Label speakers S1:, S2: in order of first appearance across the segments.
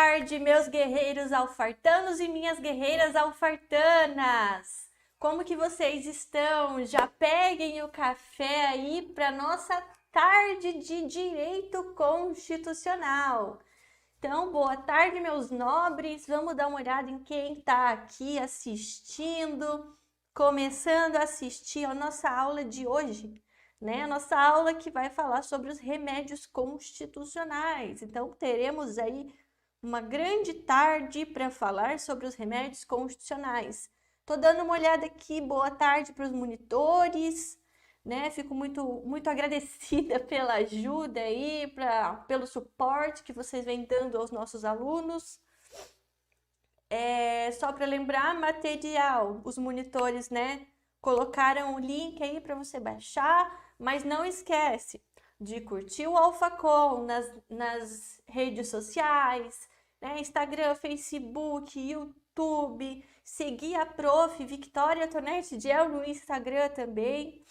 S1: tarde, meus guerreiros alfartanos e minhas guerreiras alfartanas! Como que vocês estão? Já peguem o café aí para nossa tarde de direito constitucional. Então, boa tarde, meus nobres. Vamos dar uma olhada em quem está aqui assistindo, começando a assistir a nossa aula de hoje, né? A nossa aula que vai falar sobre os remédios constitucionais. Então, teremos aí uma grande tarde para falar sobre os remédios constitucionais. Tô dando uma olhada aqui, boa tarde para os monitores, né? Fico muito agradecida pela ajuda aí, pelo suporte que vocês vêm dando aos nossos alunos. Só para lembrar, material, os monitores, né? Colocaram o link aí para você baixar, mas não esquece de curtir o AlphaCon nas redes sociais, né? Instagram, Facebook, YouTube, seguir a Prof. Victoria Tonete Gel no Instagram também.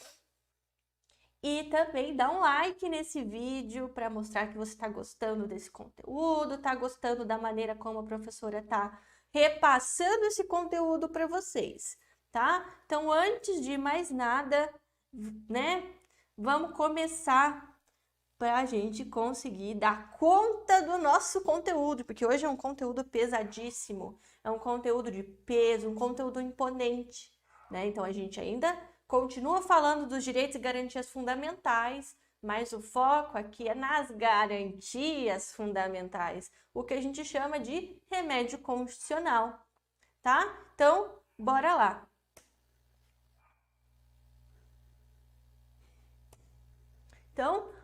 S1: E também dá um like nesse vídeo para mostrar que você está gostando desse conteúdo, está gostando da maneira como a professora está repassando esse conteúdo para vocês, tá? Então, antes de mais nada, né, vamos começar para a gente conseguir dar conta do nosso conteúdo, porque hoje é um conteúdo pesadíssimo, é um conteúdo de peso, um conteúdo imponente, né? Então, a gente ainda continua falando dos direitos e garantias fundamentais, mas o foco aqui é nas garantias fundamentais, o que a gente chama de remédio constitucional, tá? Então, bora lá. Então,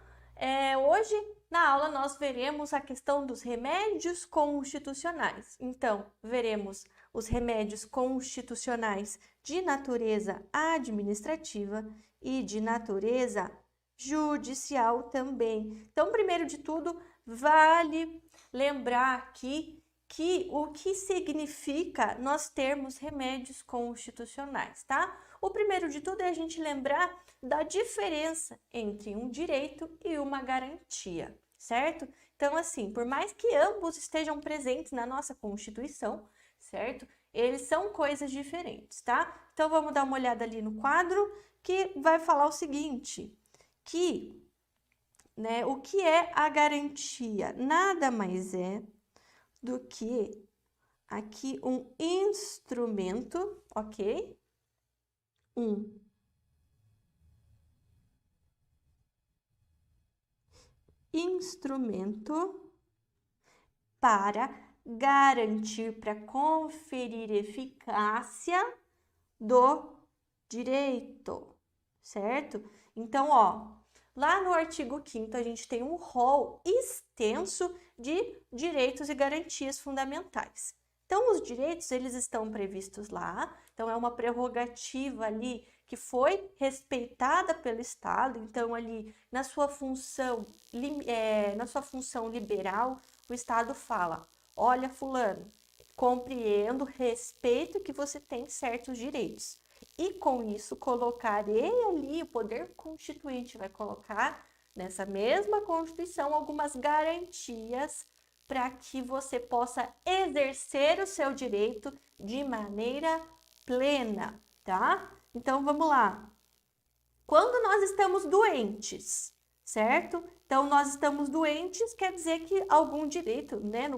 S1: hoje na aula nós veremos a questão dos remédios constitucionais. Então, veremos os remédios constitucionais de natureza administrativa e de natureza judicial também. Então, primeiro de tudo, vale lembrar aqui que o que significa nós termos remédios constitucionais, tá? O primeiro de tudo é a gente lembrar da diferença entre um direito e uma garantia, certo? Então, assim, por mais que ambos estejam presentes na nossa Constituição, certo? Eles são coisas diferentes, tá? Então, vamos dar uma olhada ali no quadro que vai falar o seguinte, que, né, o que é a garantia? Nada mais é do que aqui um instrumento, ok? Um instrumento para garantir, para conferir eficácia do direito, certo? Então, ó, lá no artigo 5º a gente tem um rol extenso de direitos e garantias fundamentais. Então, os direitos, eles estão previstos lá, então é uma prerrogativa ali que foi respeitada pelo Estado, então ali na sua função liberal, o Estado fala, olha fulano, compreendo, respeito que você tem certos direitos. E com isso colocarei ali, o poder constituinte vai colocar nessa mesma Constituição algumas garantias para que você possa exercer o seu direito de maneira plena, tá? Então, vamos lá. Quando nós estamos doentes, certo? Então, nós estamos doentes, quer dizer que algum direito, né?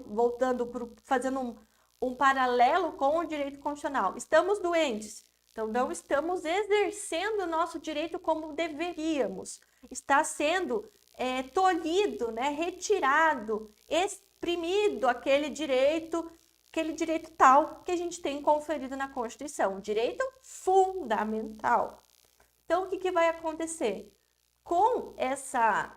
S1: Fazendo um paralelo com o direito constitucional. Estamos doentes, então não estamos exercendo o nosso direito como deveríamos. Está sendo tolhido, né? Retirado, exprimido aquele direito tal que a gente tem conferido na Constituição, direito fundamental. Então, o que vai acontecer? Com essa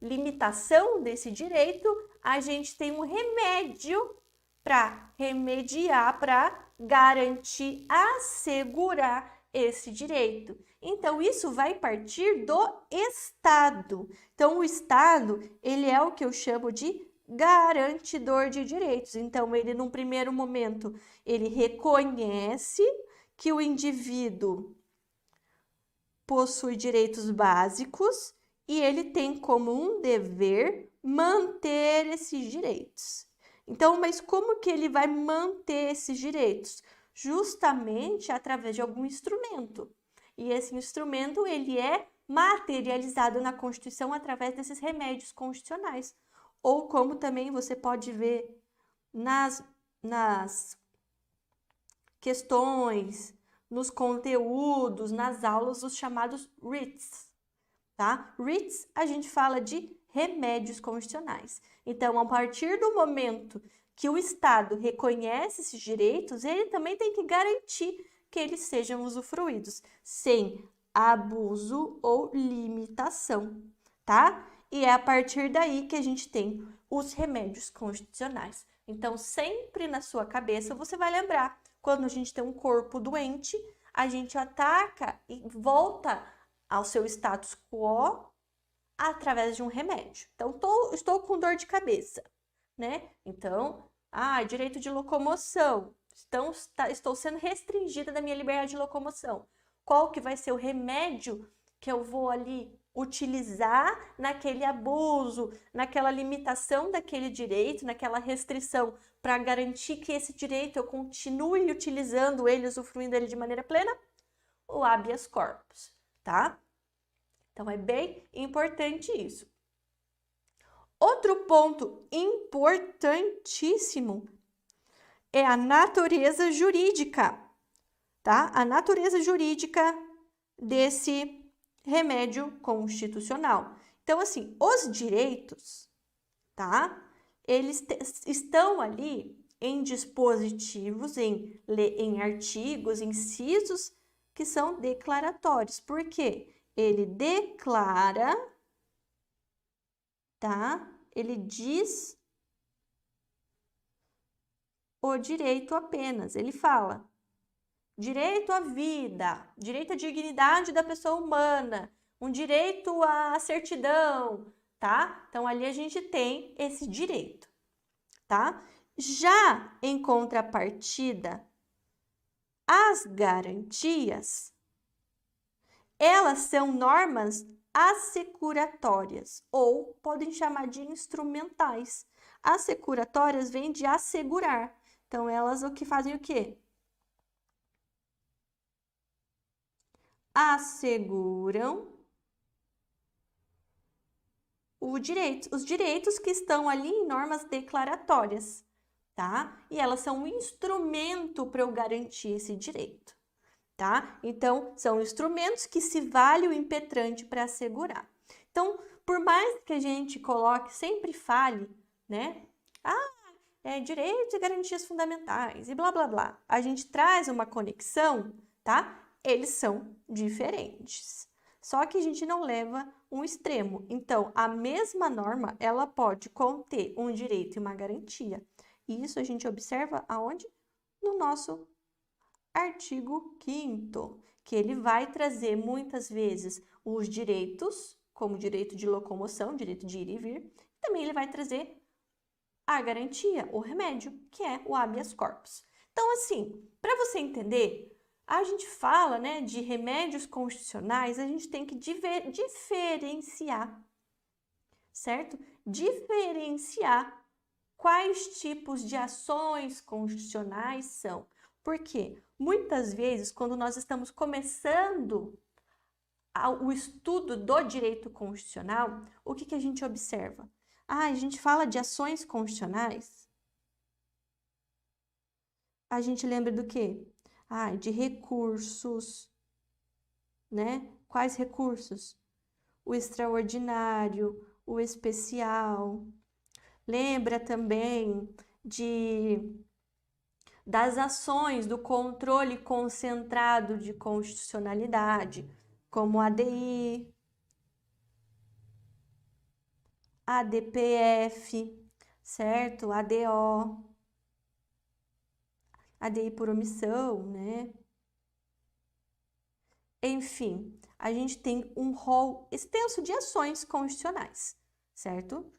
S1: limitação desse direito, a gente tem um remédio para remediar, para garantir, assegurar esse direito. Então, isso vai partir do Estado. Então, o Estado, ele é o que eu chamo de garantidor de direitos. Então, ele, num primeiro momento, ele reconhece que o indivíduo possui direitos básicos e ele tem como um dever manter esses direitos. Então, mas como que ele vai manter esses direitos? Justamente através de algum instrumento. E esse instrumento, ele é materializado na Constituição através desses remédios constitucionais. Ou como também você pode ver nas questões, nos conteúdos, nas aulas, os chamados writs, tá? Writs, a gente fala de remédios constitucionais. Então, a partir do momento que o Estado reconhece esses direitos, ele também tem que garantir que eles sejam usufruídos, sem abuso ou limitação, tá? E é a partir daí que a gente tem os remédios constitucionais. Então, sempre na sua cabeça você vai lembrar, quando a gente tem um corpo doente, a gente ataca e volta ao seu status quo através de um remédio. Então, estou com dor de cabeça, né? Então, direito de locomoção. Então, estou sendo restringida da minha liberdade de locomoção. Qual que vai ser o remédio que eu vou ali utilizar naquele abuso, naquela limitação daquele direito, naquela restrição, para garantir que esse direito eu continue utilizando ele, usufruindo ele de maneira plena? O habeas corpus, tá? Então, é bem importante isso. Outro ponto importantíssimo é a natureza jurídica, tá? A natureza jurídica desse remédio constitucional. Então, assim, os direitos, tá? Eles estão ali em dispositivos, em artigos, incisos que são declaratórios. Por quê? Ele declara, tá? Ele diz o direito apenas. Ele fala direito à vida, direito à dignidade da pessoa humana, um direito à certidão, tá? Então, ali a gente tem esse direito, tá? Já em contrapartida, as garantias, elas são normas assecuratórias ou podem chamar de instrumentais. Assecuratórias vêm de assegurar. Então, elas o que fazem o quê? Asseguram os direitos que estão ali em normas declaratórias, tá? E elas são um instrumento para eu garantir esse direito, tá? Então, são instrumentos que se vale o impetrante para assegurar. Então, por mais que a gente coloque, sempre fale, né? Direitos e garantias fundamentais e blá, blá, blá. A gente traz uma conexão, tá? Eles são diferentes. Só que a gente não leva um extremo. Então, a mesma norma, ela pode conter um direito e uma garantia. E isso a gente observa aonde? No nosso artigo 5º, que ele vai trazer muitas vezes os direitos, como direito de locomoção, direito de ir e vir. Também ele vai trazer a garantia, o remédio, que é o habeas corpus. Então, assim, para você entender, a gente fala, né, de remédios constitucionais, a gente tem que diferenciar, certo? Diferenciar quais tipos de ações constitucionais são. Porque muitas vezes, quando nós estamos começando o estudo do direito constitucional, o que a gente observa? A gente fala de ações constitucionais. A gente lembra do quê? De recursos, né? Quais recursos? O extraordinário, o especial. Lembra também das ações do controle concentrado de constitucionalidade, como a ADI, ADPF, certo? ADO, ADI por omissão, né? Enfim, a gente tem um rol extenso de ações constitucionais, certo?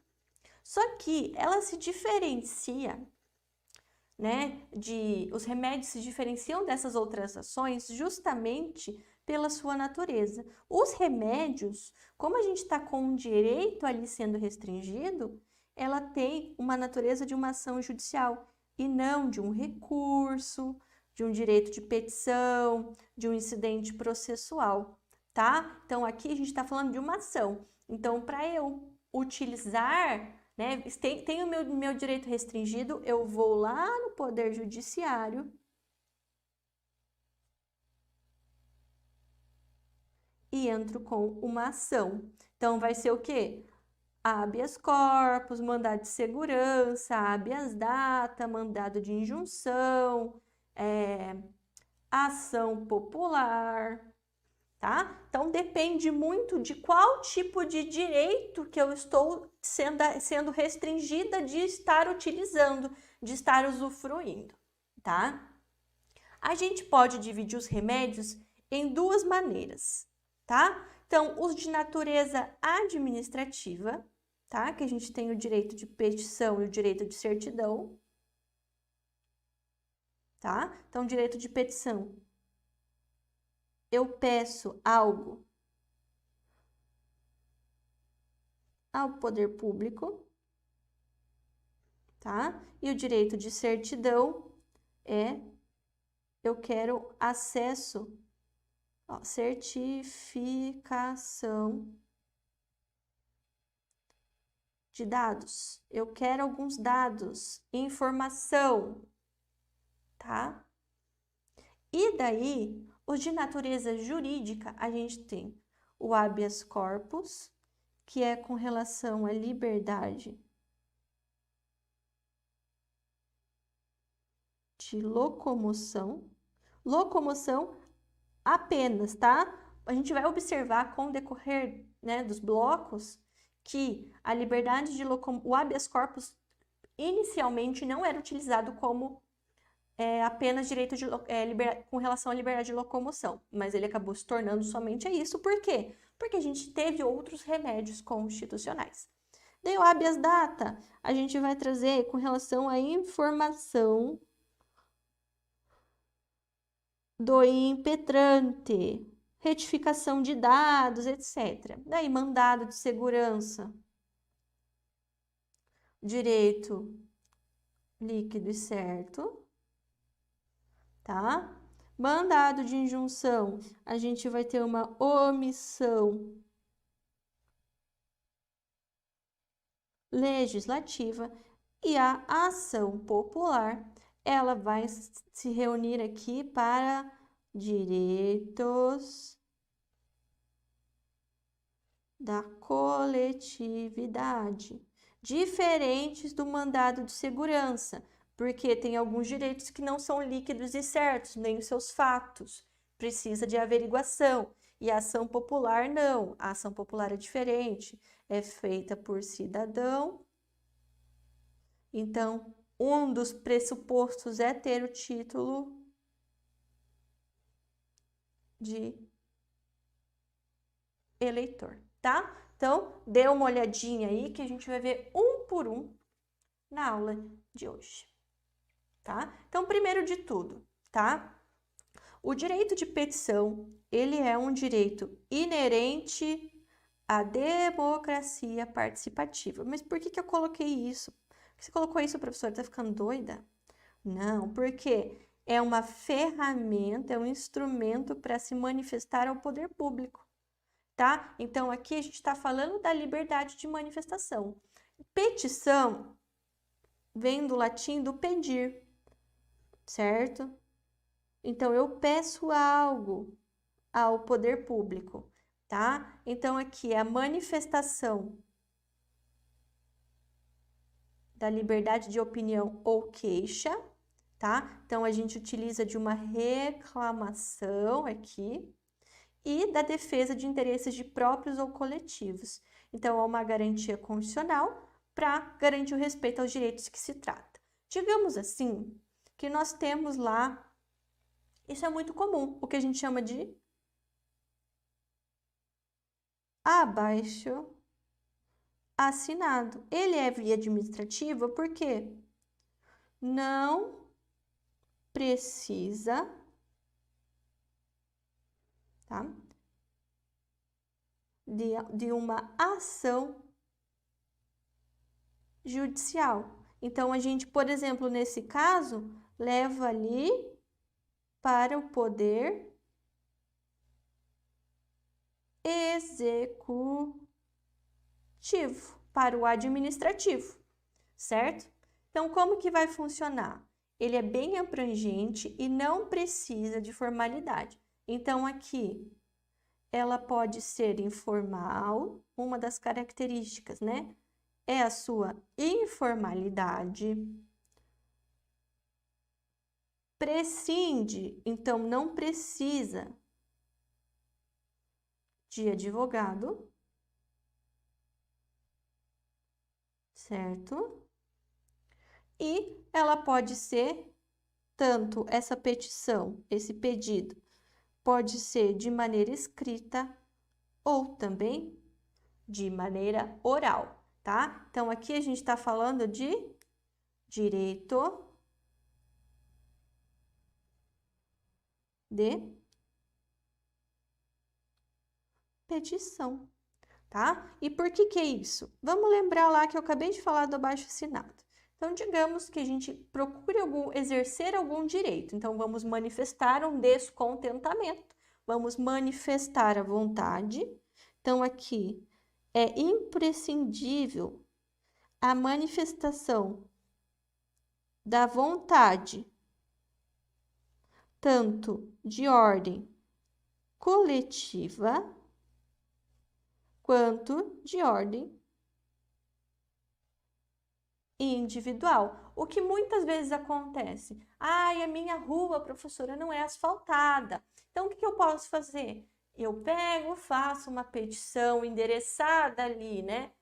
S1: Só que ela se diferencia, né? Os remédios se diferenciam dessas outras ações justamente pela sua natureza. Os remédios, como a gente está com um direito ali sendo restringido, ela tem uma natureza de uma ação judicial e não de um recurso, de um direito de petição, de um incidente processual, tá? Então, aqui a gente está falando de uma ação. Então, para eu utilizar, né, tem o meu direito restringido, eu vou lá no Poder Judiciário e entro com uma ação. Então, vai ser o quê? Habeas corpus, mandado de segurança, habeas data, mandado de injunção, ação popular, tá? Então, depende muito de qual tipo de direito que eu estou sendo restringida de estar utilizando, de estar usufruindo, tá? A gente pode dividir os remédios em duas maneiras, tá? Então, os de natureza administrativa, tá? Que a gente tem o direito de petição e o direito de certidão, tá? Então, direito de petição, eu peço algo ao poder público, tá? E o direito de certidão é eu quero acesso, ó, certificação de dados. Eu quero alguns dados, informação, tá? E daí, os de natureza jurídica, a gente tem o habeas corpus, que é com relação à liberdade de locomoção. Locomoção apenas, tá? A gente vai observar com o decorrer, né, dos blocos que a liberdade de locomoção, o habeas corpus inicialmente não era utilizado como apenas direito de, com relação à liberdade de locomoção, mas ele acabou se tornando somente isso. Por quê? Porque a gente teve outros remédios constitucionais. Daí o habeas data, a gente vai trazer com relação à informação do impetrante, retificação de dados, etc. Daí mandado de segurança, direito líquido e certo, tá? Mandado de injunção, a gente vai ter uma omissão legislativa e a ação popular, ela vai se reunir aqui para direitos da coletividade, diferentes do mandado de segurança, porque tem alguns direitos que não são líquidos e certos, nem os seus fatos. Precisa de averiguação. E a ação popular não. A ação popular é diferente. É feita por cidadão. Então, um dos pressupostos é ter o título de eleitor, tá? Então, dê uma olhadinha aí que a gente vai ver um por um na aula de hoje, tá? Então, primeiro de tudo, tá? O direito de petição, ele é um direito inerente à democracia participativa. Mas por que eu coloquei isso? Você colocou isso, professora? Tá ficando doida? Não, porque é uma ferramenta, é um instrumento para se manifestar ao poder público, tá? Então, aqui a gente está falando da liberdade de manifestação. Petição vem do latim do pedir, certo? Então, eu peço algo ao poder público, tá? Então, aqui é a manifestação da liberdade de opinião ou queixa, tá? Então, a gente utiliza de uma reclamação aqui e da defesa de interesses de próprios ou coletivos. Então, há uma garantia constitucional para garantir o respeito aos direitos que se trata. Digamos assim, que nós temos lá, isso é muito comum, o que a gente chama de abaixo assinado. Ele é via administrativa porque não precisa, tá? De uma ação judicial. Então, a gente, por exemplo, nesse caso, leva ali para o poder executivo, para o administrativo, certo? Então, como que vai funcionar? Ele é bem abrangente e não precisa de formalidade. Então, aqui, ela pode ser informal, uma das características, né? É a sua informalidade. Prescinde, então não precisa de advogado, certo? E ela pode ser tanto essa petição, esse pedido, pode ser de maneira escrita ou também de maneira oral, tá? Então, aqui a gente está falando de direito de petição, tá? E por que é isso? Vamos lembrar lá que eu acabei de falar do abaixo-assinado. Então, digamos que a gente procure exercer algum direito. Então, vamos manifestar um descontentamento. Vamos manifestar a vontade. Então, aqui é imprescindível a manifestação da vontade, tanto de ordem coletiva quanto de ordem individual. O que muitas vezes acontece? Ai, a minha rua, professora, não é asfaltada. Então, o que eu posso fazer? Eu pego, faço uma petição endereçada ali, né?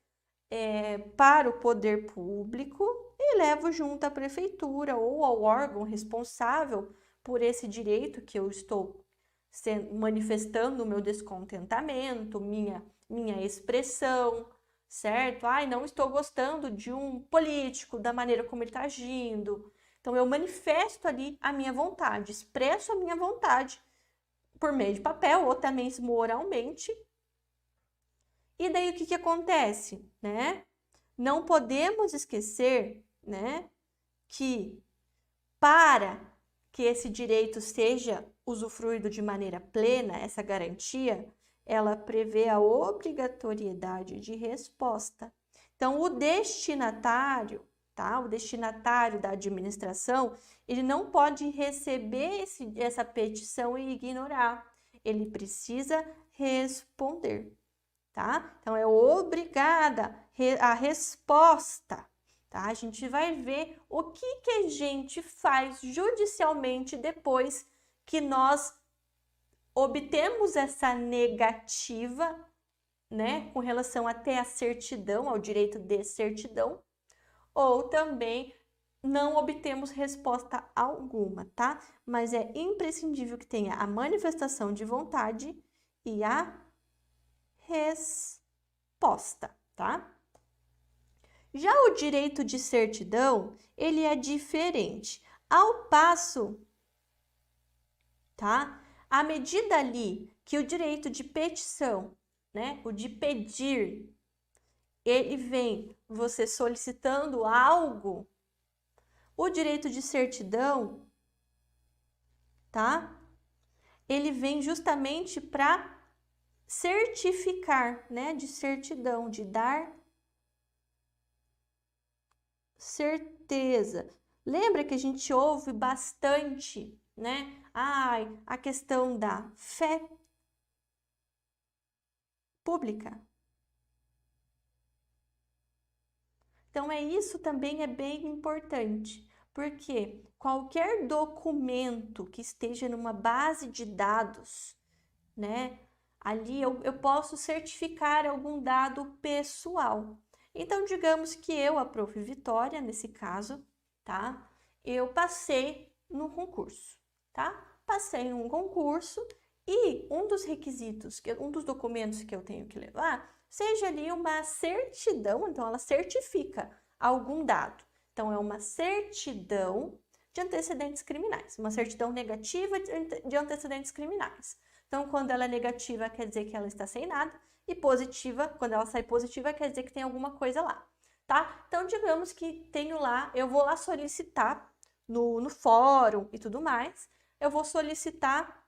S1: Para o poder público e levo junto à prefeitura ou ao órgão responsável por esse direito que eu estou manifestando o meu descontentamento, minha expressão, certo? Ai, não estou gostando de um político, da maneira como ele está agindo. Então, eu manifesto ali a minha vontade, expresso a minha vontade por meio de papel ou também oralmente. E daí, o que acontece, né? Não podemos esquecer, né, que para que esse direito seja usufruído de maneira plena, essa garantia, ela prevê a obrigatoriedade de resposta. Então, o destinatário, tá? O destinatário da administração, ele não pode receber essa petição e ignorar. Ele precisa responder, tá? Então, é obrigada a resposta, tá? A gente vai ver o que a gente faz judicialmente depois que nós obtemos essa negativa, né, com relação até a certidão, ao direito de certidão, ou também não obtemos resposta alguma, tá? Mas é imprescindível que tenha a manifestação de vontade e a resposta, tá? Já o direito de certidão, ele é diferente. Ao passo, tá? À medida ali que o direito de petição, né, o de pedir, ele vem você solicitando algo, o direito de certidão, tá? Ele vem justamente para certificar, né, de certidão, de dar certeza. Lembra que a gente ouve bastante, né? Ai, a questão da fé pública. Então, isso também é bem importante, porque qualquer documento que esteja numa base de dados, né? Ali eu posso certificar algum dado pessoal. Então, digamos que eu, a Prof. Vitória, nesse caso, tá? Eu passei no concurso, tá? Passei num concurso e um dos requisitos, um dos documentos que eu tenho que levar, seja ali uma certidão, então ela certifica algum dado. Então, é uma certidão de antecedentes criminais, uma certidão negativa de antecedentes criminais. Então, quando ela é negativa, quer dizer que ela está sem nada, e positiva, quando ela sai positiva, quer dizer que tem alguma coisa lá. tá? Então, digamos que tenho lá, eu vou lá solicitar no fórum e tudo mais, eu vou solicitar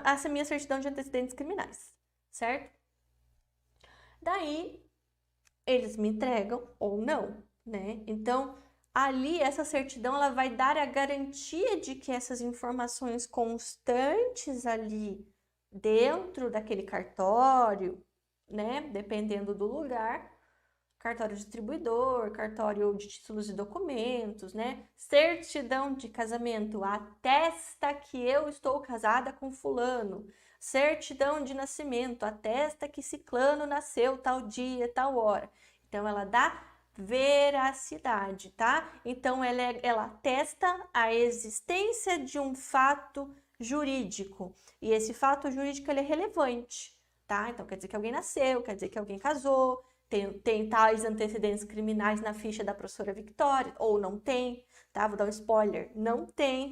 S1: essa minha certidão de antecedentes criminais, certo? Daí, eles me entregam ou não, né? Então, ali, essa certidão, ela vai dar a garantia de que essas informações constantes ali dentro daquele cartório, né? Dependendo do lugar, cartório distribuidor, cartório de títulos e documentos, né? Certidão de casamento atesta que eu estou casada com fulano. Certidão de nascimento atesta que ciclano nasceu tal dia, tal hora. Então, ela dá veracidade, tá? Então, ela atesta a existência de um fato jurídico. E esse fato jurídico, ele é relevante, tá? Então, quer dizer que alguém nasceu, quer dizer que alguém casou, tem tais antecedentes criminais na ficha da professora Victoria, ou não tem, tá? Vou dar um spoiler, não tem,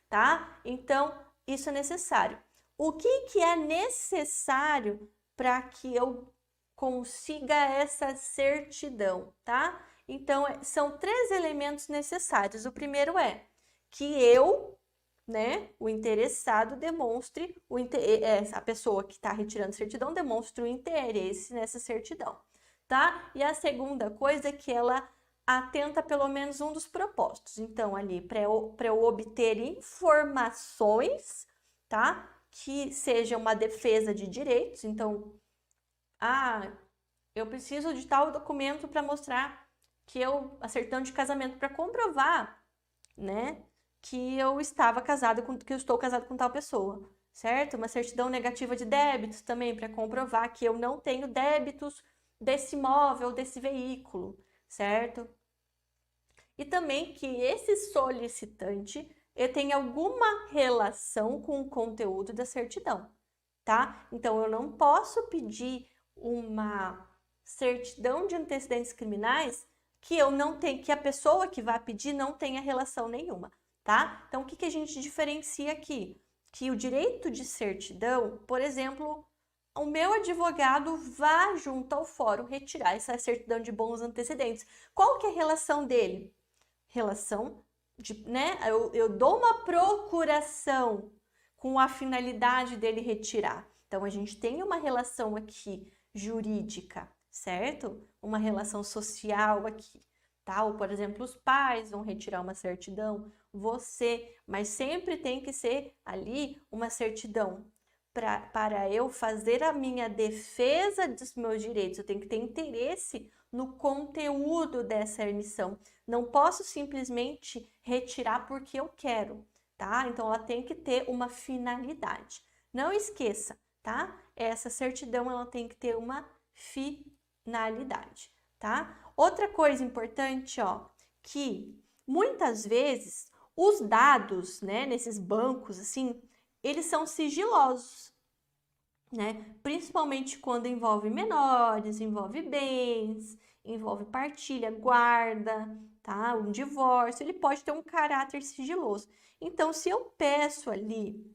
S1: tá? Então, isso é necessário. O que é necessário para que eu consiga essa certidão, tá? Então, são 3 elementos necessários. O primeiro é que eu, né, o interessado demonstre, a pessoa que está retirando certidão demonstre o interesse nessa certidão, tá? E a segunda coisa é que ela atenta pelo menos um dos propósitos. Então, ali, para eu obter informações, tá? Que seja uma defesa de direitos. Então, eu preciso de tal documento para mostrar que a certidão de casamento para comprovar, né, que eu estou casado com tal pessoa, certo? Uma certidão negativa de débitos também para comprovar que eu não tenho débitos desse imóvel, desse veículo, certo? E também que esse solicitante tenha alguma relação com o conteúdo da certidão, tá? Então, eu não posso pedir uma certidão de antecedentes criminais que a pessoa que vai pedir não tenha relação nenhuma, tá? Então, o que a gente diferencia aqui? Que o direito de certidão, por exemplo, o meu advogado vá junto ao fórum retirar essa certidão de bons antecedentes. Qual que é a relação dele? Relação de, né? Eu dou uma procuração com a finalidade dele retirar. Então, a gente tem uma relação aqui jurídica, certo? Uma relação social aqui, tá? Ou, por exemplo, os pais vão retirar uma certidão, mas sempre tem que ser ali uma certidão para eu fazer a minha defesa dos meus direitos. Eu tenho que ter interesse no conteúdo dessa emissão. Não posso simplesmente retirar porque eu quero, tá? Então, ela tem que ter uma finalidade. Não esqueça, tá? Essa certidão, ela tem que ter uma finalidade, tá? Outra coisa importante, ó, que muitas vezes os dados, né, nesses bancos, assim, eles são sigilosos, né? Principalmente quando envolve menores, envolve bens, envolve partilha, guarda, tá? Um divórcio, ele pode ter um caráter sigiloso. Então, se eu peço ali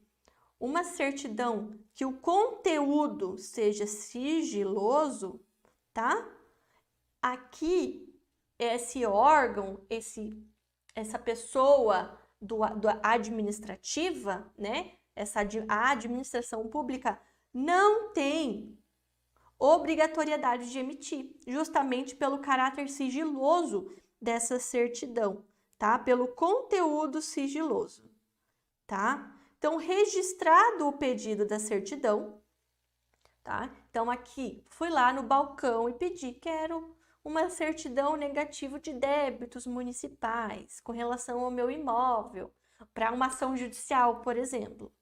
S1: uma certidão que o conteúdo seja sigiloso, tá? Aqui, esse órgão, essa pessoa do administrativa, né? A administração pública não tem obrigatoriedade de emitir, justamente pelo caráter sigiloso dessa certidão, tá? Pelo conteúdo sigiloso, tá? Então, registrado o pedido da certidão, tá? Então, aqui, fui lá no balcão e pedi, quero uma certidão negativa de débitos municipais com relação ao meu imóvel, para uma ação judicial, por exemplo,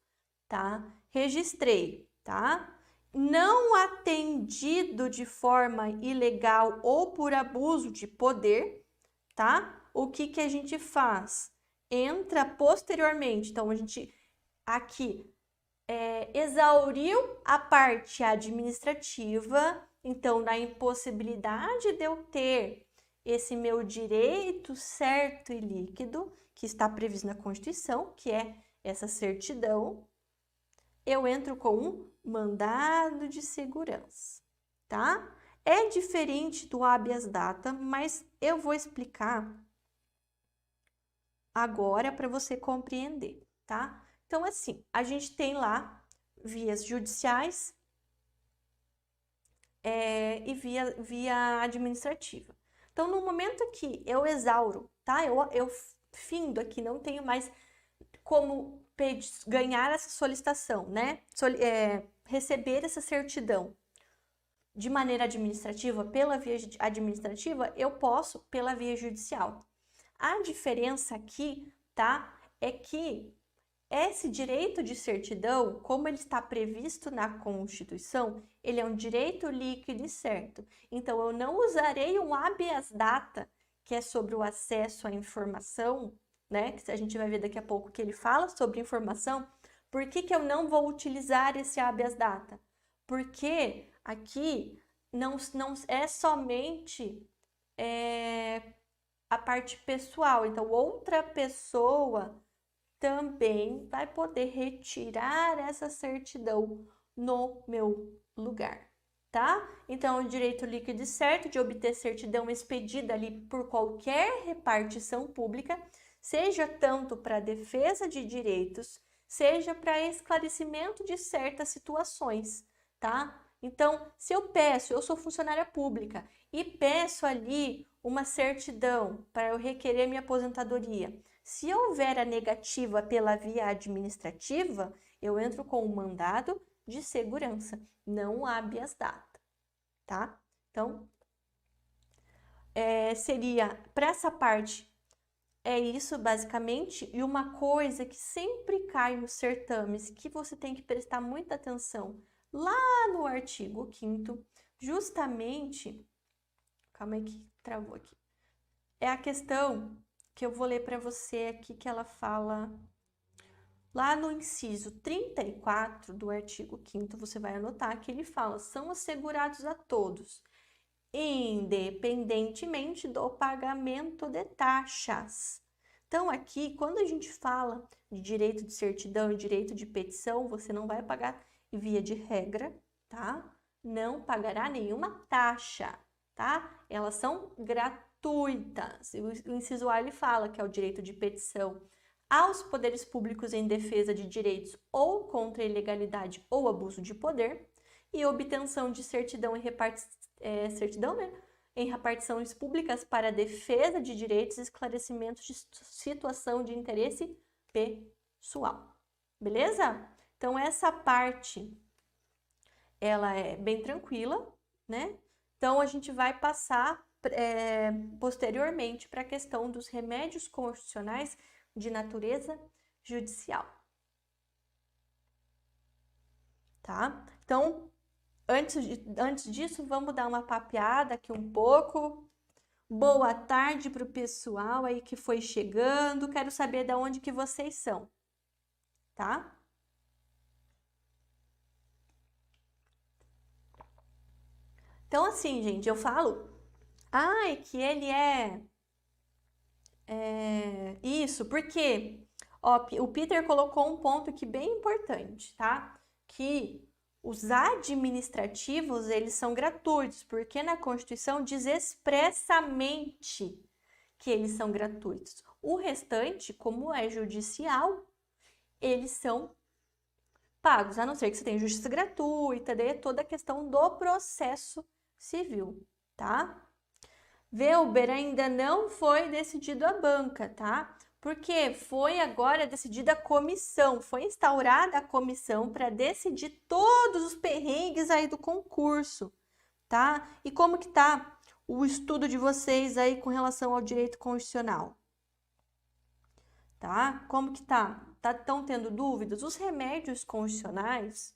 S1: tá? Registrei, tá? Não atendido de forma ilegal ou por abuso de poder, tá? O que a gente faz? Entra posteriormente, então a gente aqui exauriu a parte administrativa, então na impossibilidade de eu ter esse meu direito certo e líquido, que está previsto na Constituição, que é essa certidão, eu entro com um mandado de segurança, tá? É diferente do habeas data, mas eu vou explicar agora para você compreender, tá? Então, assim, a gente tem lá vias judiciais e via administrativa. Então, no momento que eu exauro, tá? Eu findo aqui, não tenho mais como ganhar essa solicitação, né? Receber essa certidão de maneira administrativa, pela via administrativa, eu posso pela via judicial. A diferença aqui, tá? É que esse direito de certidão, como ele está previsto na Constituição, ele é um direito líquido e certo. Então, eu não usarei um habeas data, que é sobre o acesso à informação, né? Que a gente vai ver daqui a pouco que ele fala sobre informação. Por que eu não vou utilizar esse habeas data? Porque aqui não é somente a parte pessoal. Então, outra pessoa também vai poder retirar essa certidão no meu lugar, tá? Então, o direito líquido e certo de obter certidão expedida ali por qualquer repartição pública, seja tanto para defesa de direitos, seja para esclarecimento de certas situações, tá? Então, se eu sou funcionária pública e peço ali uma certidão para eu requerer minha aposentadoria, se houver a negativa pela via administrativa, eu entro com um mandado de segurança, não habeas data, tá? Então, seria para essa parte, é isso basicamente. E uma coisa que sempre cai nos certames, que você tem que prestar muita atenção, lá no artigo 5º, justamente, calma aí que travou aqui, é a questão que eu vou ler para você aqui, que ela fala lá no inciso 34 do artigo 5º, você vai anotar que ele fala: são assegurados a todos, independentemente do pagamento de taxas. Então, aqui, quando a gente fala de direito de certidão e direito de petição, você não vai pagar via de regra, tá? Não pagará nenhuma taxa, tá? Elas são gratuitas. O inciso A, ele fala que é o direito de petição aos poderes públicos em defesa de direitos ou contra a ilegalidade ou abuso de poder, e obtenção de certidão em repartições públicas para defesa de direitos e esclarecimentos de situação de interesse pessoal. Beleza? Então, essa parte, ela é bem tranquila, né? Então, a gente vai passar posteriormente para a questão dos remédios constitucionais de natureza judicial. Tá? Então, antes disso, vamos dar uma papeada aqui um pouco. Boa tarde para o pessoal aí que foi chegando. Quero saber de onde que vocês são, tá? Então, assim, gente, eu falo, que ele isso, porque o Peter colocou um ponto aqui bem importante, tá? Que os administrativos, eles são gratuitos, porque na Constituição diz expressamente que eles são gratuitos. O restante, como é judicial, eles são pagos, a não ser que você tenha justiça gratuita, daí é toda a questão do processo civil, tá? Weber ainda não foi decidido a banca, tá? Porque foi agora decidida a comissão, foi instaurada a comissão para decidir todos os perrengues aí do concurso, tá? E como que tá o estudo de vocês aí com relação ao direito constitucional? Tá? Como que tá? Estão tendo dúvidas? Os remédios constitucionais,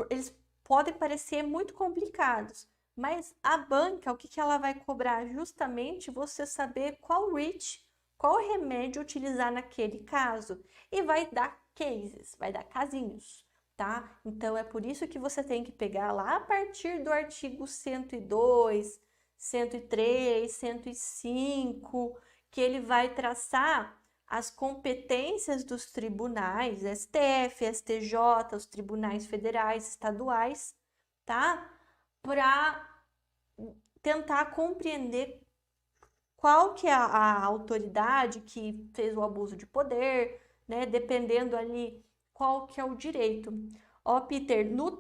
S1: eles podem parecer muito complicados, mas a banca, o que ela vai cobrar? Justamente você saber qual REACH, qual remédio utilizar naquele caso. E vai dar cases, vai dar casinhos, tá? Então, é por isso que você tem que pegar lá a partir do artigo 102, 103, 105, que ele vai traçar as competências dos tribunais, STF, STJ, os tribunais federais, estaduais, tá? Para tentar compreender qual que é a autoridade que fez o abuso de poder, né? Dependendo ali qual que é o direito. Ó, Peter, no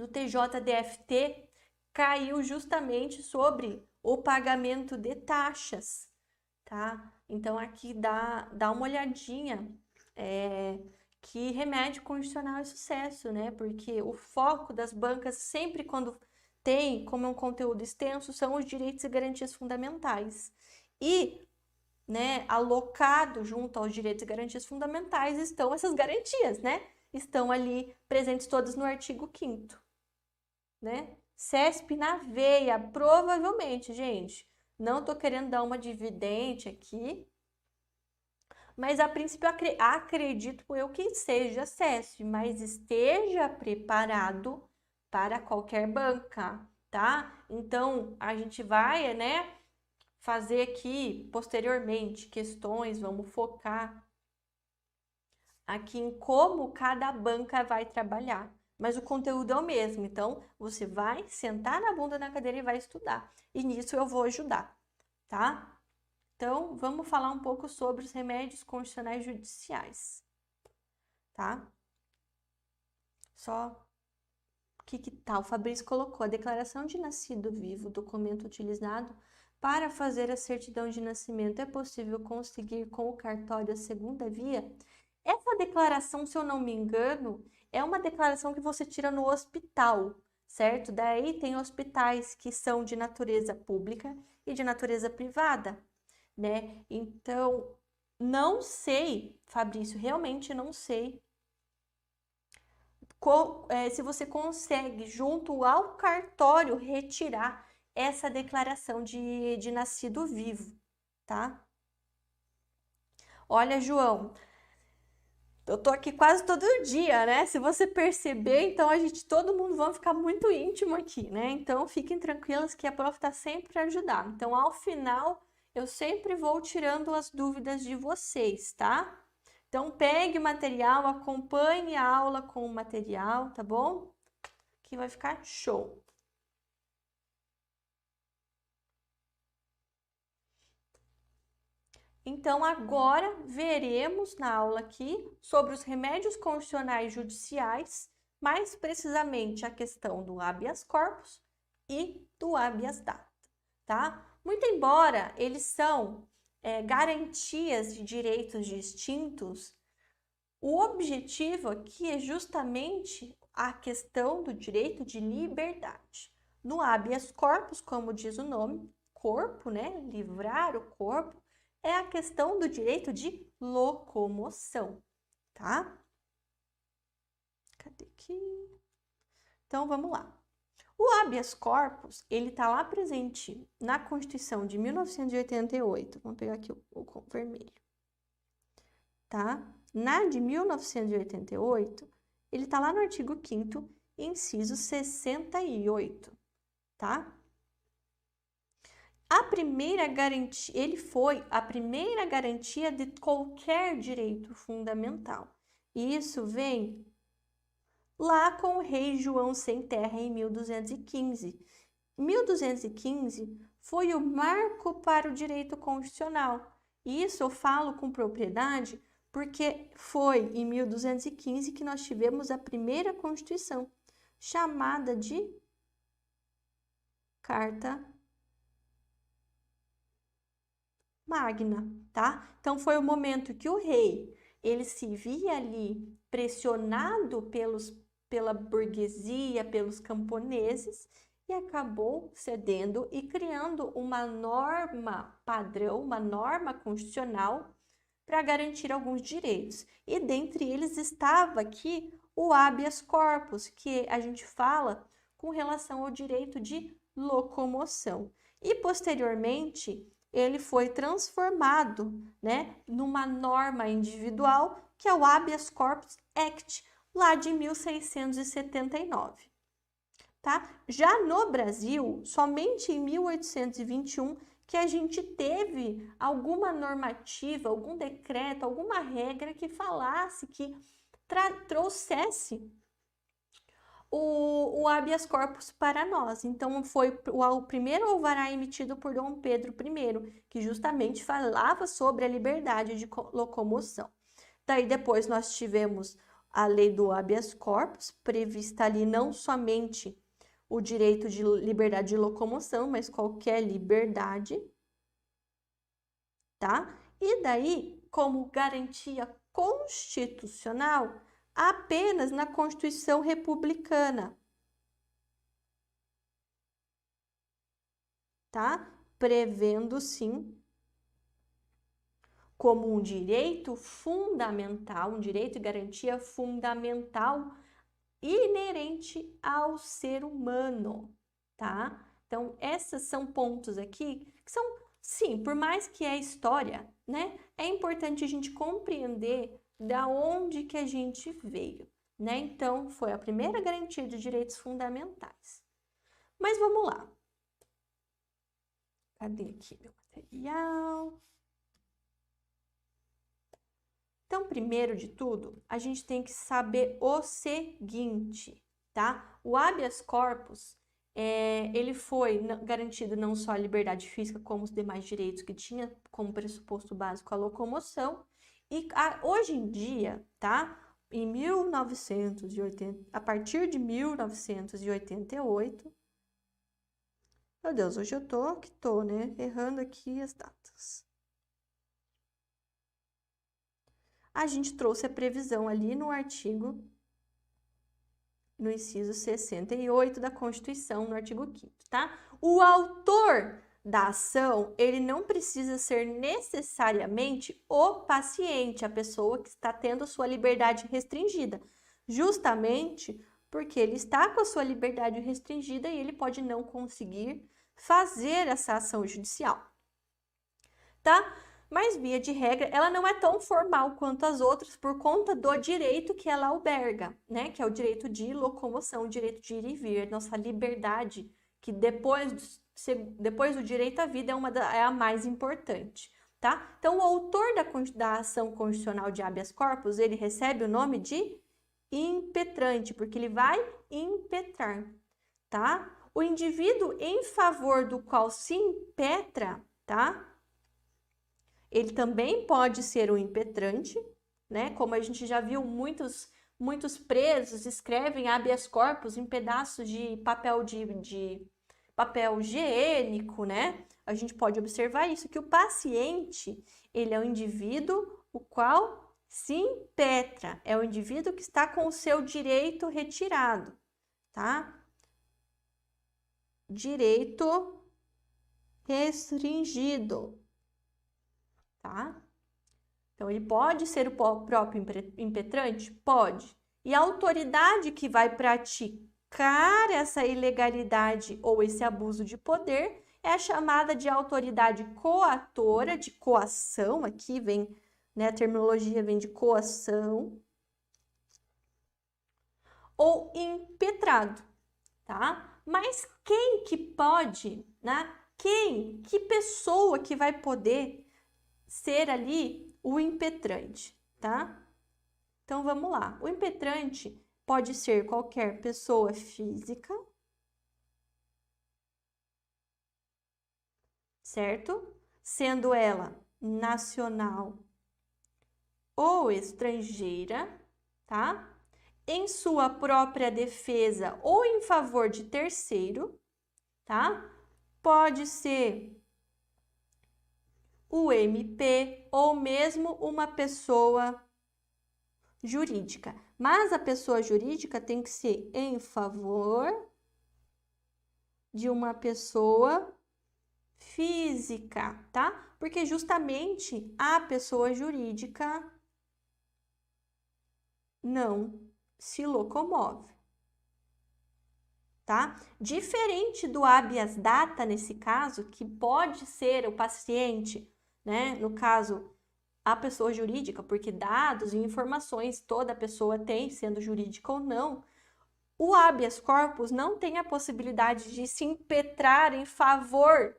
S1: TJDFT caiu justamente sobre o pagamento de taxas, tá? Então aqui dá uma olhadinha, que remédio constitucional é sucesso, né? Porque o foco das bancas sempre quando tem como um conteúdo extenso são os direitos e garantias fundamentais. E, né, alocado junto aos direitos e garantias fundamentais estão essas garantias, né? Estão ali presentes todas no artigo 5º, né? CESP na veia, provavelmente, gente. Não tô querendo dar uma dividente aqui, mas a princípio acredito eu que seja CESP, mas esteja preparado para qualquer banca, tá? Então, a gente vai, né, fazer aqui posteriormente questões, vamos focar aqui em como cada banca vai trabalhar. Mas o conteúdo é o mesmo, então você vai sentar na bunda na cadeira e vai estudar. E nisso eu vou ajudar, tá? Então, vamos falar um pouco sobre os remédios constitucionais judiciais, tá? Só que tal? O Fabrício colocou a declaração de nascido vivo, documento utilizado para fazer a certidão de nascimento. É possível conseguir com o cartório a segunda via? Essa declaração, se eu não me engano, é uma declaração que você tira no hospital, certo? Daí tem hospitais que são de natureza pública e de natureza privada, né? Então, não sei, Fabrício, realmente não sei se você consegue, junto ao cartório, retirar essa declaração de nascido vivo, tá? Olha, João, eu tô aqui quase todo dia, né? Se você perceber, então todo mundo vai ficar muito íntimo aqui, né? Então fiquem tranquilas que a prof tá sempre para ajudar. Então, ao final, eu sempre vou tirando as dúvidas de vocês, tá? Então, pegue o material, acompanhe a aula com o material, tá bom? Que vai ficar show. Então, agora veremos na aula aqui sobre os remédios constitucionais judiciais, mais precisamente a questão do habeas corpus e do habeas data, tá? Muito embora eles são garantias de direitos distintos, o objetivo aqui é justamente a questão do direito de liberdade. No habeas corpus, como diz o nome, corpo, né? Livrar o corpo, é a questão do direito de locomoção, tá? Cadê aqui? Então, vamos lá. O habeas corpus, ele tá lá presente na Constituição de 1988. Vamos pegar aqui o vermelho, tá? Na de 1988, ele tá lá no artigo 5º, inciso 68, tá? Ele foi a primeira garantia de qualquer direito fundamental. E isso vem lá com o rei João Sem Terra em 1215. 1215 foi o marco para o direito constitucional. E isso eu falo com propriedade porque foi em 1215 que nós tivemos a primeira Constituição, chamada de Carta Magna, tá? Então foi o momento que o rei, ele se via ali pressionado pela burguesia, pelos camponeses, e acabou cedendo e criando uma norma padrão, uma norma constitucional para garantir alguns direitos. E dentre eles estava aqui o habeas corpus, que a gente fala com relação ao direito de locomoção. E posteriormente, ele foi transformado, né, numa norma individual, que é o Habeas Corpus Act, lá de 1679. Tá? Já no Brasil, somente em 1821 que a gente teve alguma normativa, algum decreto, alguma regra que falasse, que trouxesse o habeas corpus para nós. Então, foi o primeiro alvará emitido por Dom Pedro I, que justamente falava sobre a liberdade de locomoção. Daí, depois, nós tivemos a lei do habeas corpus, prevista ali não somente o direito de liberdade de locomoção, mas qualquer liberdade, tá? E daí, como garantia constitucional, apenas na Constituição Republicana, tá? Prevendo, sim, como um direito fundamental, um direito e garantia fundamental inerente ao ser humano, tá? Então, esses são pontos aqui que são, sim, por mais que é história, né? É importante a gente compreender da onde que a gente veio, né? Então, foi a primeira garantia de direitos fundamentais. Mas vamos lá. Cadê aqui meu material? Então, primeiro de tudo, a gente tem que saber o seguinte, tá? O habeas corpus, ele foi garantido não só a liberdade física, como os demais direitos que tinha como pressuposto básico a locomoção. E hoje em dia, tá? Em 1980, a partir de 1988, meu Deus, hoje eu tô, né? Errando aqui as datas. A gente trouxe a previsão ali no artigo, no inciso 68 da Constituição, no artigo 5º, tá? O autor da ação, ele não precisa ser necessariamente o paciente, a pessoa que está tendo sua liberdade restringida, justamente porque ele está com a sua liberdade restringida e ele pode não conseguir fazer essa ação judicial, tá? Mas, via de regra, ela não é tão formal quanto as outras por conta do direito que ela alberga, né? Que é o direito de locomoção, o direito de ir e vir, nossa liberdade, que depois do direito à vida é a mais importante, tá? Então, o autor da ação constitucional de habeas corpus, ele recebe o nome de impetrante, porque ele vai impetrar, tá? O indivíduo em favor do qual se impetra, tá? Ele também pode ser um impetrante, né? Como a gente já viu, muitos presos escrevem habeas corpus em pedaços de papel papel higiênico, né? A gente pode observar isso, que o paciente, ele é um indivíduo o qual se impetra, é o indivíduo que está com o seu direito retirado, tá? Direito restringido. Tá? Então, ele pode ser o próprio impetrante? Pode. E a autoridade que vai praticar essa ilegalidade ou esse abuso de poder é a chamada de autoridade coatora, de coação, aqui vem, né, a terminologia vem de coação, ou impetrado, tá? Mas quem que pode, né? Que pessoa que vai poder ser ali o impetrante, tá? Então, vamos lá. O impetrante pode ser qualquer pessoa física, certo? Sendo ela nacional ou estrangeira, tá? Em sua própria defesa ou em favor de terceiro, tá? Pode ser o MP ou mesmo uma pessoa jurídica. Mas a pessoa jurídica tem que ser em favor de uma pessoa física, tá? Porque justamente a pessoa jurídica não se locomove, tá? Diferente do habeas data nesse caso, que pode ser o paciente, né? No caso, a pessoa jurídica, porque dados e informações toda pessoa tem, sendo jurídica ou não, o habeas corpus não tem a possibilidade de se impetrar em favor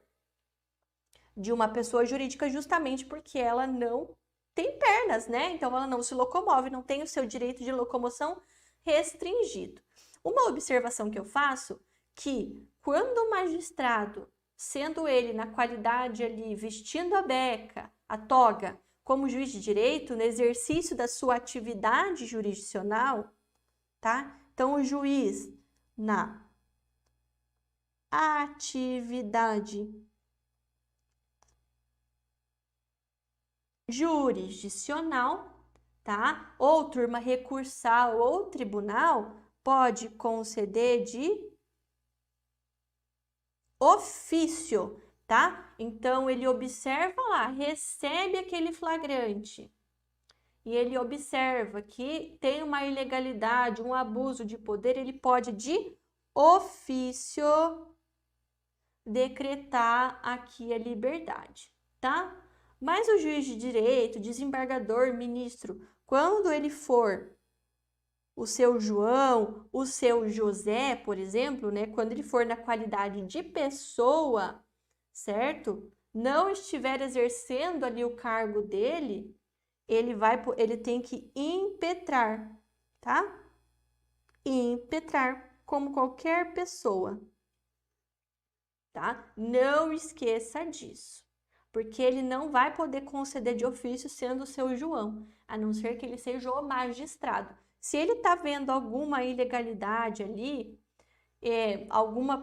S1: de uma pessoa jurídica justamente porque ela não tem pernas, né? Então ela não se locomove, não tem o seu direito de locomoção restringido. Uma observação que eu faço que quando o magistrado, sendo ele na qualidade ali vestindo a beca, a toga, como juiz de direito, no exercício da sua atividade jurisdicional, tá? Então o juiz na atividade jurisdicional, tá? Ou turma recursal ou tribunal, pode conceder de ofício, tá? Então, ele observa lá, recebe aquele flagrante e ele observa que tem uma ilegalidade, um abuso de poder, ele pode de ofício decretar aqui a liberdade, tá? Mas o juiz de direito, desembargador, ministro, quando ele for o seu João, o seu José, por exemplo, né? Quando ele for na qualidade de pessoa, certo? Não estiver exercendo ali o cargo dele, ele tem que impetrar, tá? Impetrar como qualquer pessoa, tá? Não esqueça disso, porque ele não vai poder conceder de ofício sendo o seu João, a não ser que ele seja o magistrado. Se ele está vendo alguma ilegalidade ali,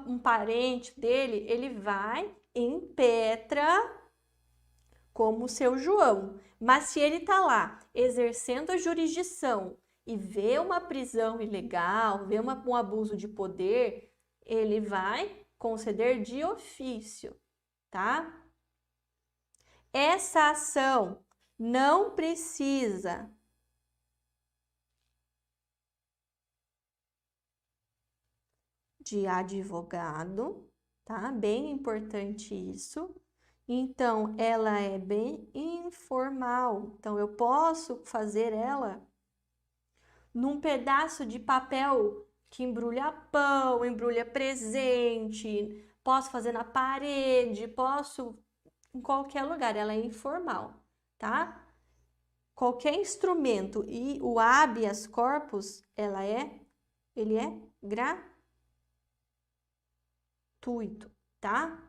S1: um parente dele, ele vai, impetra como seu João. Mas se ele está lá exercendo a jurisdição e vê uma prisão ilegal, vê um abuso de poder, ele vai conceder de ofício, tá? Essa ação não precisa de advogado, tá? Bem importante isso. Então, ela é bem informal. Então, eu posso fazer ela num pedaço de papel que embrulha pão, embrulha presente, posso fazer na parede, posso em qualquer lugar, ela é informal, tá? Qualquer instrumento e o habeas corpus, ele é gratuito, tá?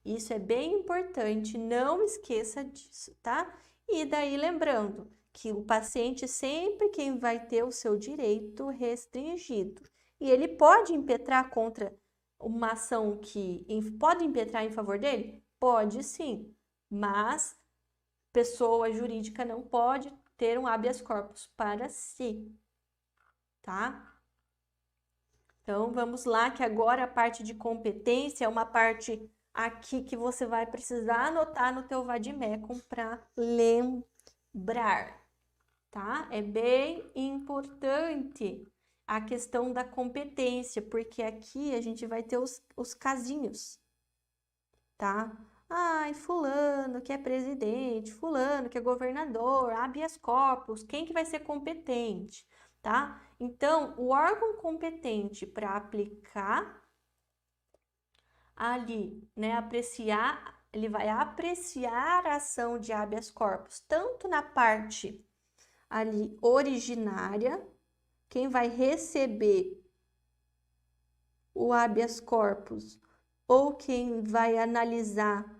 S1: Isso é bem importante, não esqueça disso, tá? E daí lembrando que o paciente sempre quem vai ter o seu direito restringido. E ele pode impetrar contra uma ação que pode impetrar em favor dele? Pode sim, mas pessoa jurídica não pode ter um habeas corpus para si, tá? Então, vamos lá, que agora a parte de competência é uma parte aqui que você vai precisar anotar no teu vademecum para lembrar, tá? É bem importante a questão da competência, porque aqui a gente vai ter os casinhos, tá? Ai, fulano que é presidente, fulano que é governador, habeas corpus, quem que vai ser competente, tá? Então, o órgão competente para aplicar ali, né, ele vai apreciar a ação de habeas corpus, tanto na parte ali originária, quem vai receber o habeas corpus ou quem vai analisar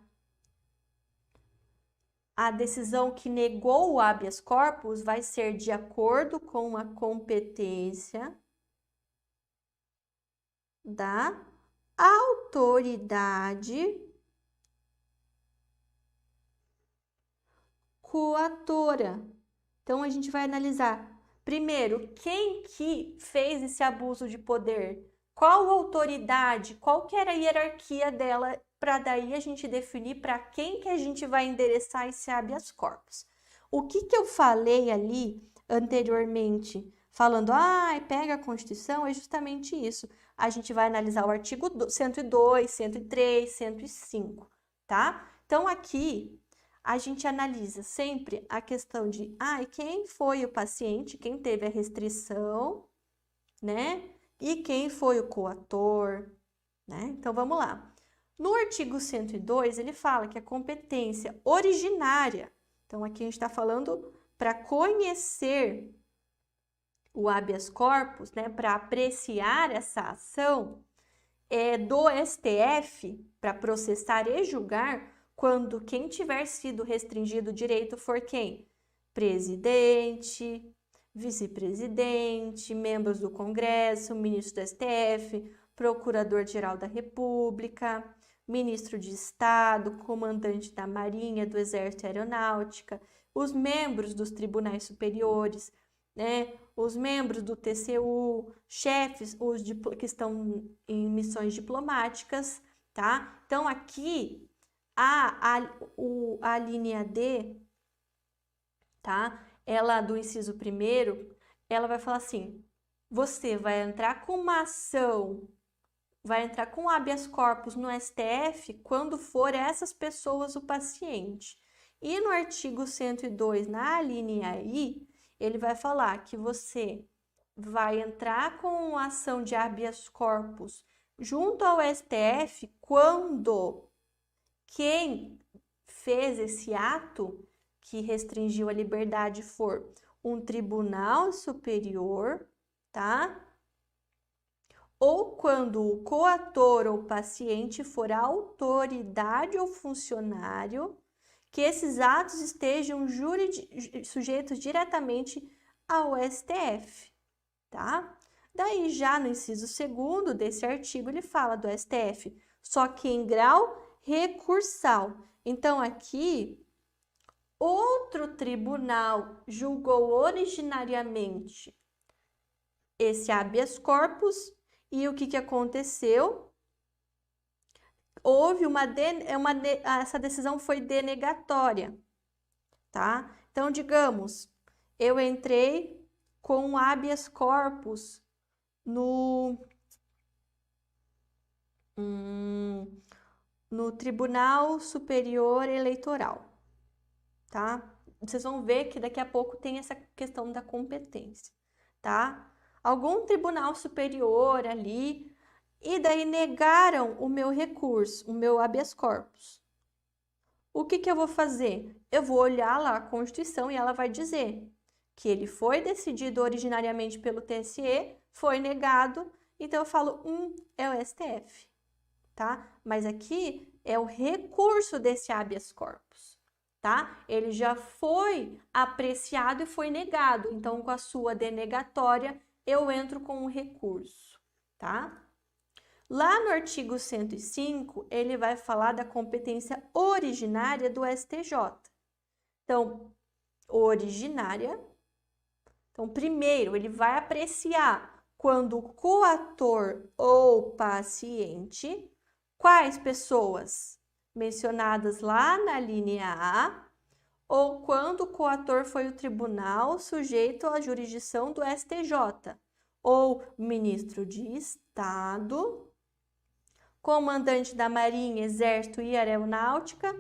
S1: a decisão que negou o habeas corpus vai ser de acordo com a competência da autoridade coatora. Então, a gente vai analisar, primeiro, quem que fez esse abuso de poder? Qual autoridade? Qual que era a hierarquia dela? Para daí a gente definir para quem que a gente vai endereçar esse habeas corpus. O que eu falei ali anteriormente, falando, pega a Constituição, é justamente isso. A gente vai analisar o artigo 102, 103, 105, tá? Então, aqui a gente analisa sempre a questão de, quem foi o paciente, quem teve a restrição, né? E quem foi o coator, né? Então, vamos lá. No artigo 102, ele fala que a competência originária, então aqui a gente está falando para conhecer o habeas corpus, né, para apreciar essa ação, é do STF para processar e julgar quando quem tiver sido restringido o direito for quem? Presidente, vice-presidente, membros do Congresso, ministro do STF, procurador-geral da República, ministro de Estado, comandante da Marinha, do Exército e Aeronáutica, os membros dos tribunais superiores, né? Os membros do TCU, chefes, os que estão em missões diplomáticas, tá? Então, aqui, a linha D, tá? Ela, do inciso 1º, ela vai falar assim, você vai entrar com uma ação, vai entrar com habeas corpus no STF quando for essas pessoas o paciente. E no artigo 102, na linha I, ele vai falar que você vai entrar com ação de habeas corpus junto ao STF quando quem fez esse ato que restringiu a liberdade for um tribunal superior, tá? Ou quando o coator ou paciente for a autoridade ou funcionário, que esses atos estejam sujeitos diretamente ao STF, tá? Daí, já no inciso 2º desse artigo, ele fala do STF, só que em grau recursal. Então, aqui, outro tribunal julgou originariamente esse habeas corpus e o que aconteceu? Houve essa decisão foi denegatória, tá? Então, digamos, eu entrei com habeas corpus no Tribunal Superior Eleitoral, tá? Vocês vão ver que daqui a pouco tem essa questão da competência, tá? Algum tribunal superior ali, e daí negaram o meu recurso, o meu habeas corpus. O que eu vou fazer? Eu vou olhar lá a Constituição e ela vai dizer que ele foi decidido originariamente pelo TSE, foi negado, então eu falo, é o STF, tá? Mas aqui é o recurso desse habeas corpus, tá? Ele já foi apreciado e foi negado, então com a sua denegatória eu entro com um recurso, tá? Lá no artigo 105, ele vai falar da competência originária do STJ. Então, originária. Então, primeiro, ele vai apreciar quando o coator ou paciente, quais pessoas mencionadas lá na linha A, ou quando o coator foi o tribunal sujeito à jurisdição do STJ, ou ministro de Estado, comandante da Marinha, Exército e Aeronáutica,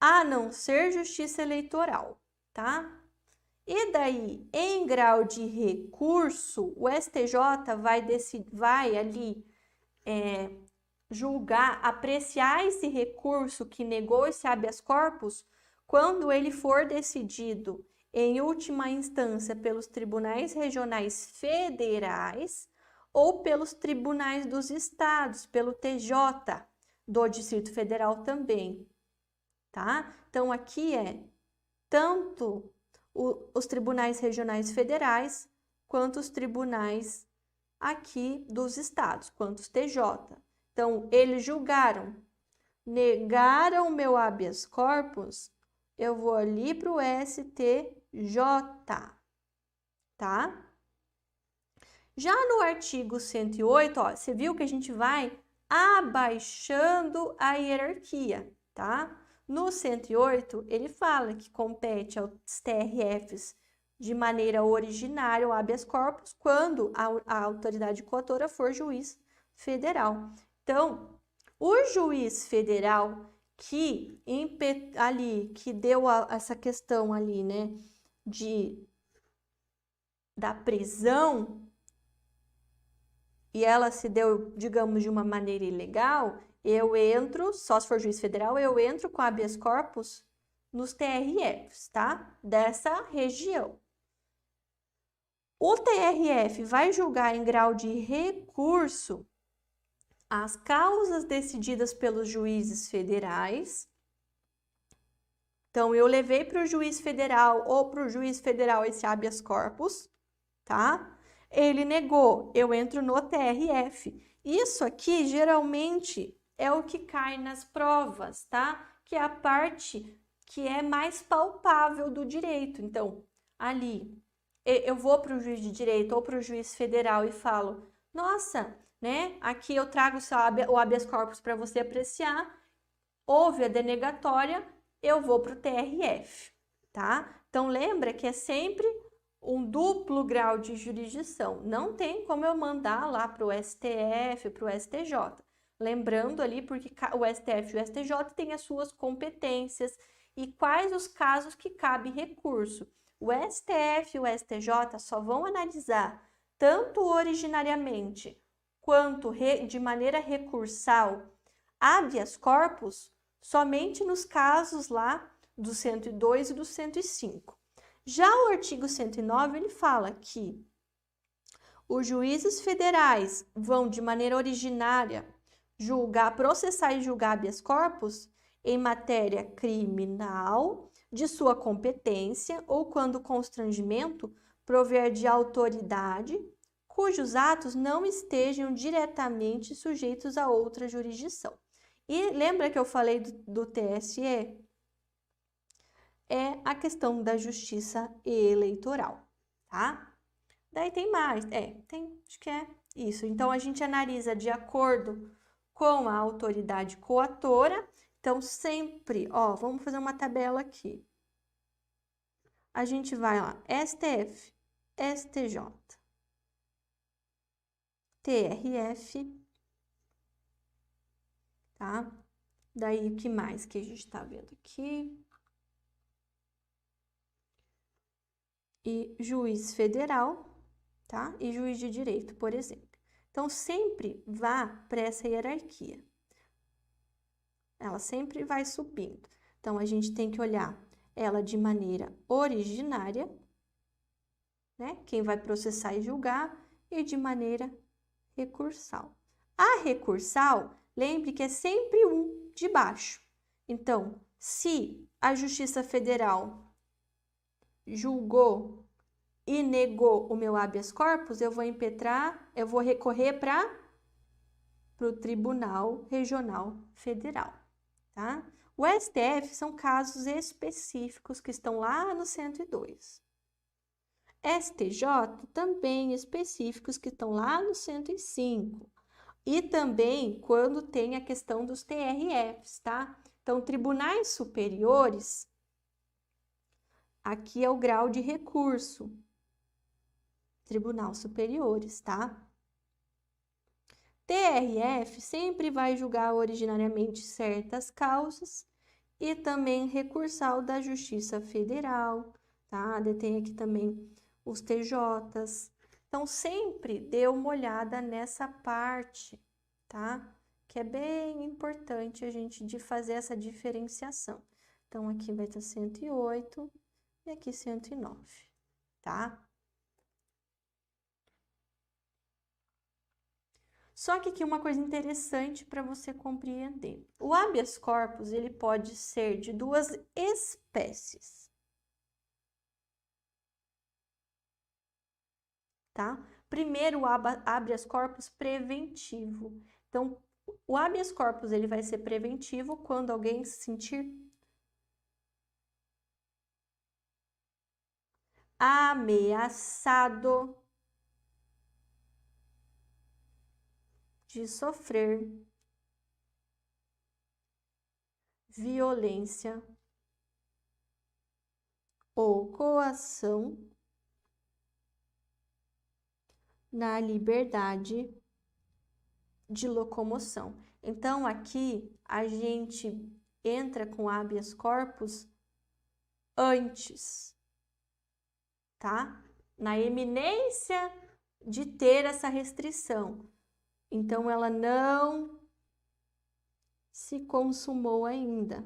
S1: a não ser Justiça Eleitoral, tá? E daí, em grau de recurso, o STJ vai ali julgar, apreciar esse recurso que negou esse habeas corpus quando ele for decidido em última instância pelos tribunais regionais federais ou pelos tribunais dos estados, pelo TJ do Distrito Federal também, tá? Então, aqui tanto os tribunais regionais federais, quanto os tribunais aqui dos estados, quanto os TJ. Então, eles julgaram, negaram o meu habeas corpus, eu vou ali para o STJ, tá? Já no artigo 108, ó, você viu que a gente vai abaixando a hierarquia, tá? No 108, ele fala que compete aos TRFs de maneira originária o habeas corpus quando a autoridade coautora for juiz federal. Então, o juiz federal que deu essa questão ali, né, da prisão e ela se deu, digamos, de uma maneira ilegal, eu entro, só se for juiz federal, eu entro com habeas corpus nos TRFs, tá? Dessa região. O TRF vai julgar em grau de recurso as causas decididas pelos juízes federais. Então, eu levei para o juiz federal ou para o juiz federal esse habeas corpus, tá? Ele negou, eu entro no TRF. Isso aqui, geralmente, é o que cai nas provas, tá? Que é a parte que é mais palpável do direito. Então, ali, eu vou para o juiz de direito ou para o juiz federal e falo, nossa, né? Aqui eu trago o habeas corpus para você apreciar. Houve a denegatória, eu vou para o TRF, tá? Então, lembra que é sempre um duplo grau de jurisdição. Não tem como eu mandar lá para o STF, para o STJ. Lembrando ali, porque o STF e o STJ têm as suas competências e quais os casos que cabe recurso. O STF e o STJ só vão analisar tanto originariamente quanto de maneira recursal habeas corpus somente nos casos lá do 102 e do 105. Já o artigo 109, ele fala que os juízes federais vão, de maneira originária, processar e julgar habeas corpus em matéria criminal de sua competência ou quando o constrangimento prover de autoridade cujos atos não estejam diretamente sujeitos a outra jurisdição. E lembra que eu falei do TSE? É a questão da justiça eleitoral, tá? Daí tem mais, acho que é isso. Então, a gente analisa de acordo com a autoridade coatora. Então, sempre, vamos fazer uma tabela aqui. A gente vai lá, STF, STJ, TRF, tá? Daí, o que mais que a gente tá vendo aqui? E juiz federal, tá? E juiz de direito, por exemplo. Então, sempre vá para essa hierarquia. Ela sempre vai subindo. Então, a gente tem que olhar ela de maneira originária, né? Quem vai processar e julgar, e de maneira recursal. A recursal, lembre que é sempre um de baixo. Então, se a Justiça Federal julgou e negou o meu habeas corpus, eu vou recorrer para o Tribunal Regional Federal, tá? O STF são casos específicos que estão lá no 102. STJ também específicos que estão lá no 105. E também quando tem a questão dos TRFs, tá? Então, tribunais superiores, aqui é o grau de recurso. Tribunal superiores, tá? TRF sempre vai julgar originariamente certas causas e também recursal da Justiça Federal, tá? Tem aqui também os TJs. Então, sempre dê uma olhada nessa parte, tá? Que é bem importante a gente de fazer essa diferenciação. Então, aqui vai estar 108 e aqui 109, tá? Só que aqui uma coisa interessante para você compreender. O habeas corpus, ele pode ser de duas espécies, tá? Primeiro, o habeas corpus preventivo. Então, o habeas corpus, ele vai ser preventivo quando alguém se sentir ameaçado de sofrer violência ou coação na liberdade de locomoção. Então, aqui a gente entra com habeas corpus antes, tá? Na eminência de ter essa restrição. Então, ela não se consumou ainda,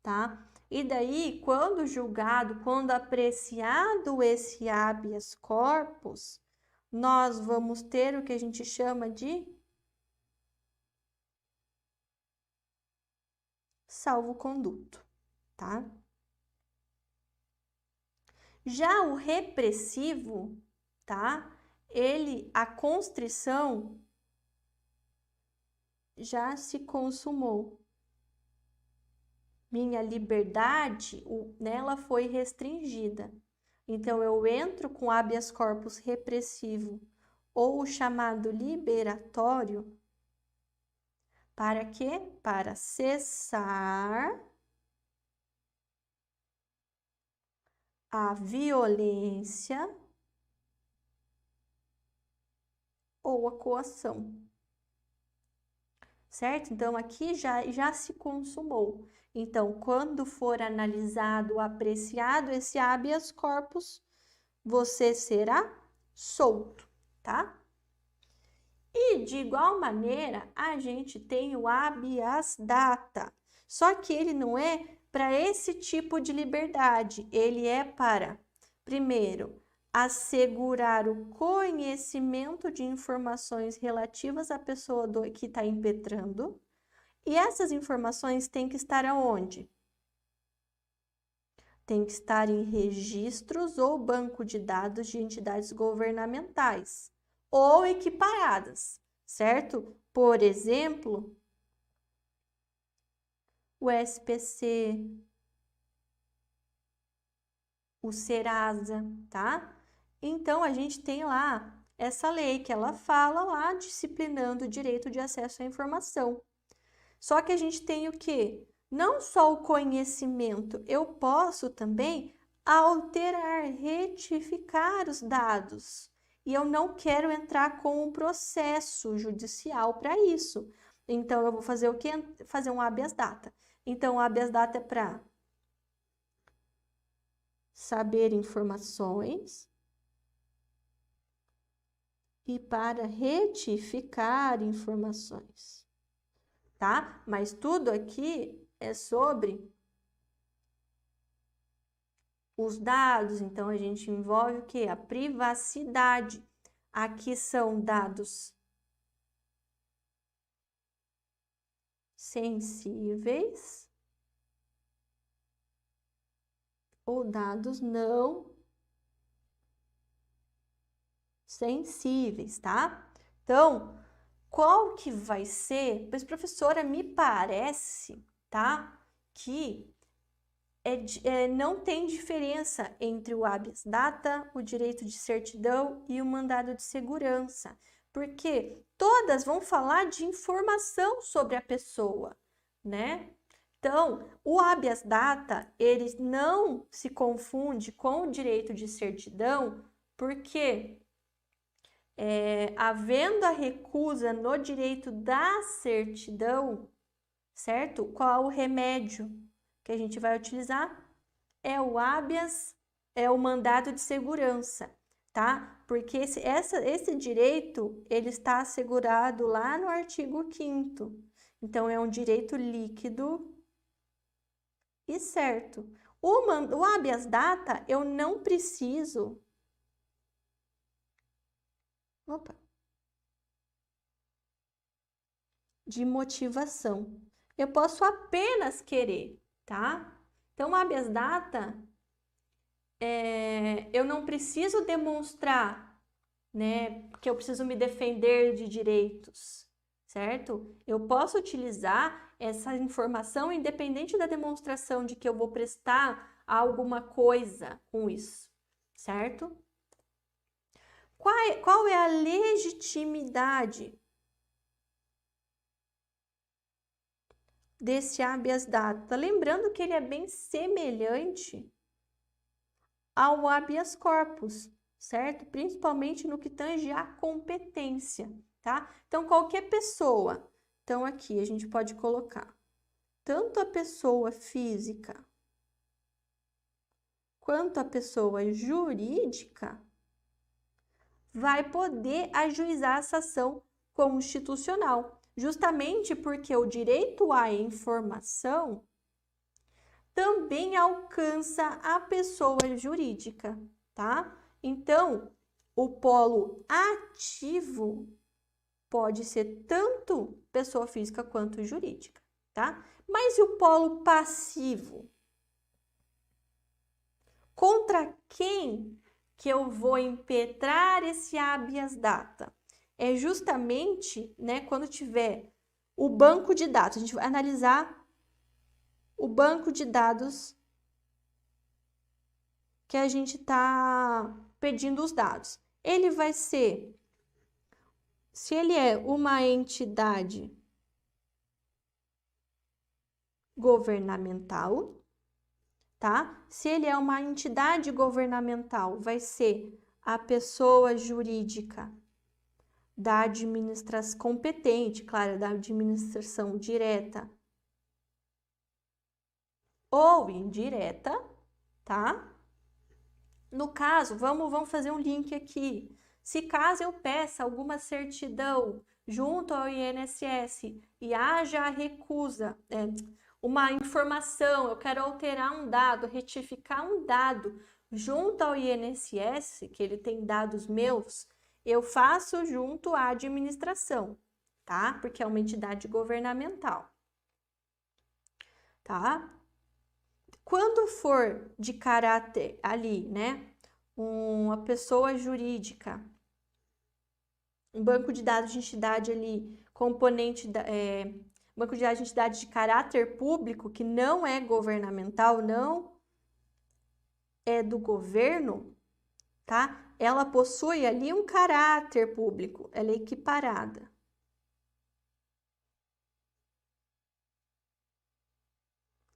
S1: tá? E daí, quando julgado, quando apreciado esse habeas corpus, nós vamos ter o que a gente chama de salvo-conduto, tá? Já o repressivo, tá? A constrição já se consumou. Minha liberdade, nela foi restringida. Então, eu entro com habeas corpus repressivo ou o chamado liberatório. Para quê? Para cessar a violência ou a coação. Certo? Então, aqui já se consumou. Então, quando for analisado, apreciado esse habeas corpus, você será solto, tá? E, de igual maneira, a gente tem o habeas data. Só que ele não é para esse tipo de liberdade. Ele é para, primeiro, assegurar o conhecimento de informações relativas à pessoa que está impetrando. E essas informações têm que estar aonde? Tem que estar em registros ou banco de dados de entidades governamentais ou equiparadas, certo? Por exemplo, o SPC, o Serasa, tá? Então, a gente tem lá essa lei que ela fala lá disciplinando o direito de acesso à informação. Só que a gente tem o quê? Não só o conhecimento, eu posso também alterar, retificar os dados. E eu não quero entrar com um processo judicial para isso. Então, eu vou fazer o quê? Fazer um habeas data. Então, o habeas data é para saber informações e para retificar informações, tá? Mas tudo aqui é sobre os dados, então a gente envolve o quê? A privacidade. Aqui são dados sensíveis ou dados não sensíveis, tá? Então, qual que vai ser? Pois, professora, me parece, tá? Que não tem diferença entre o habeas data, o direito de certidão e o mandado de segurança, porque todas vão falar de informação sobre a pessoa, né? Então, o habeas data, ele não se confunde com o direito de certidão, porque havendo a recusa no direito da certidão, certo? Qual o remédio que a gente vai utilizar? É o habeas, é o mandado de segurança, tá? Porque esse direito, ele está assegurado lá no artigo 5º. Então, é um direito líquido e certo. O habeas data, eu não preciso... Opa! De motivação. Eu posso apenas querer, tá? Então, o habeas data, eu não preciso demonstrar, né, que eu preciso me defender de direitos, certo? Eu posso utilizar essa informação independente da demonstração de que eu vou prestar alguma coisa com isso, certo? Qual é a legitimidade desse habeas data? Lembrando que ele é bem semelhante ao habeas corpus, certo? Principalmente no que tange à competência, tá? Então, qualquer pessoa. Então, aqui a gente pode colocar tanto a pessoa física quanto a pessoa jurídica vai poder ajuizar essa ação constitucional, justamente porque o direito à informação também alcança a pessoa jurídica, tá? Então, o polo ativo pode ser tanto pessoa física quanto jurídica, tá? Mas e o polo passivo? Contra quem que eu vou impetrar esse habeas data? É justamente, né, quando tiver o banco de dados, a gente vai analisar o banco de dados que a gente está pedindo os dados. Ele vai ser, se ele é uma entidade governamental, tá? Se ele é uma entidade governamental, vai ser a pessoa jurídica da administração competente, claro, da administração direta ou indireta, tá? No caso, vamos fazer um link aqui. Se caso eu peça alguma certidão junto ao INSS e haja a recusa, uma informação, eu quero alterar um dado, retificar um dado junto ao INSS, que ele tem dados meus, eu faço junto à administração, tá? Porque é uma entidade governamental, tá? Quando for de caráter ali, né? Uma pessoa jurídica, um banco de dados de entidade ali, componente da, banco de dados de entidade de caráter público, que não é governamental, não é do governo, tá? Ela possui ali um caráter público, ela é equiparada.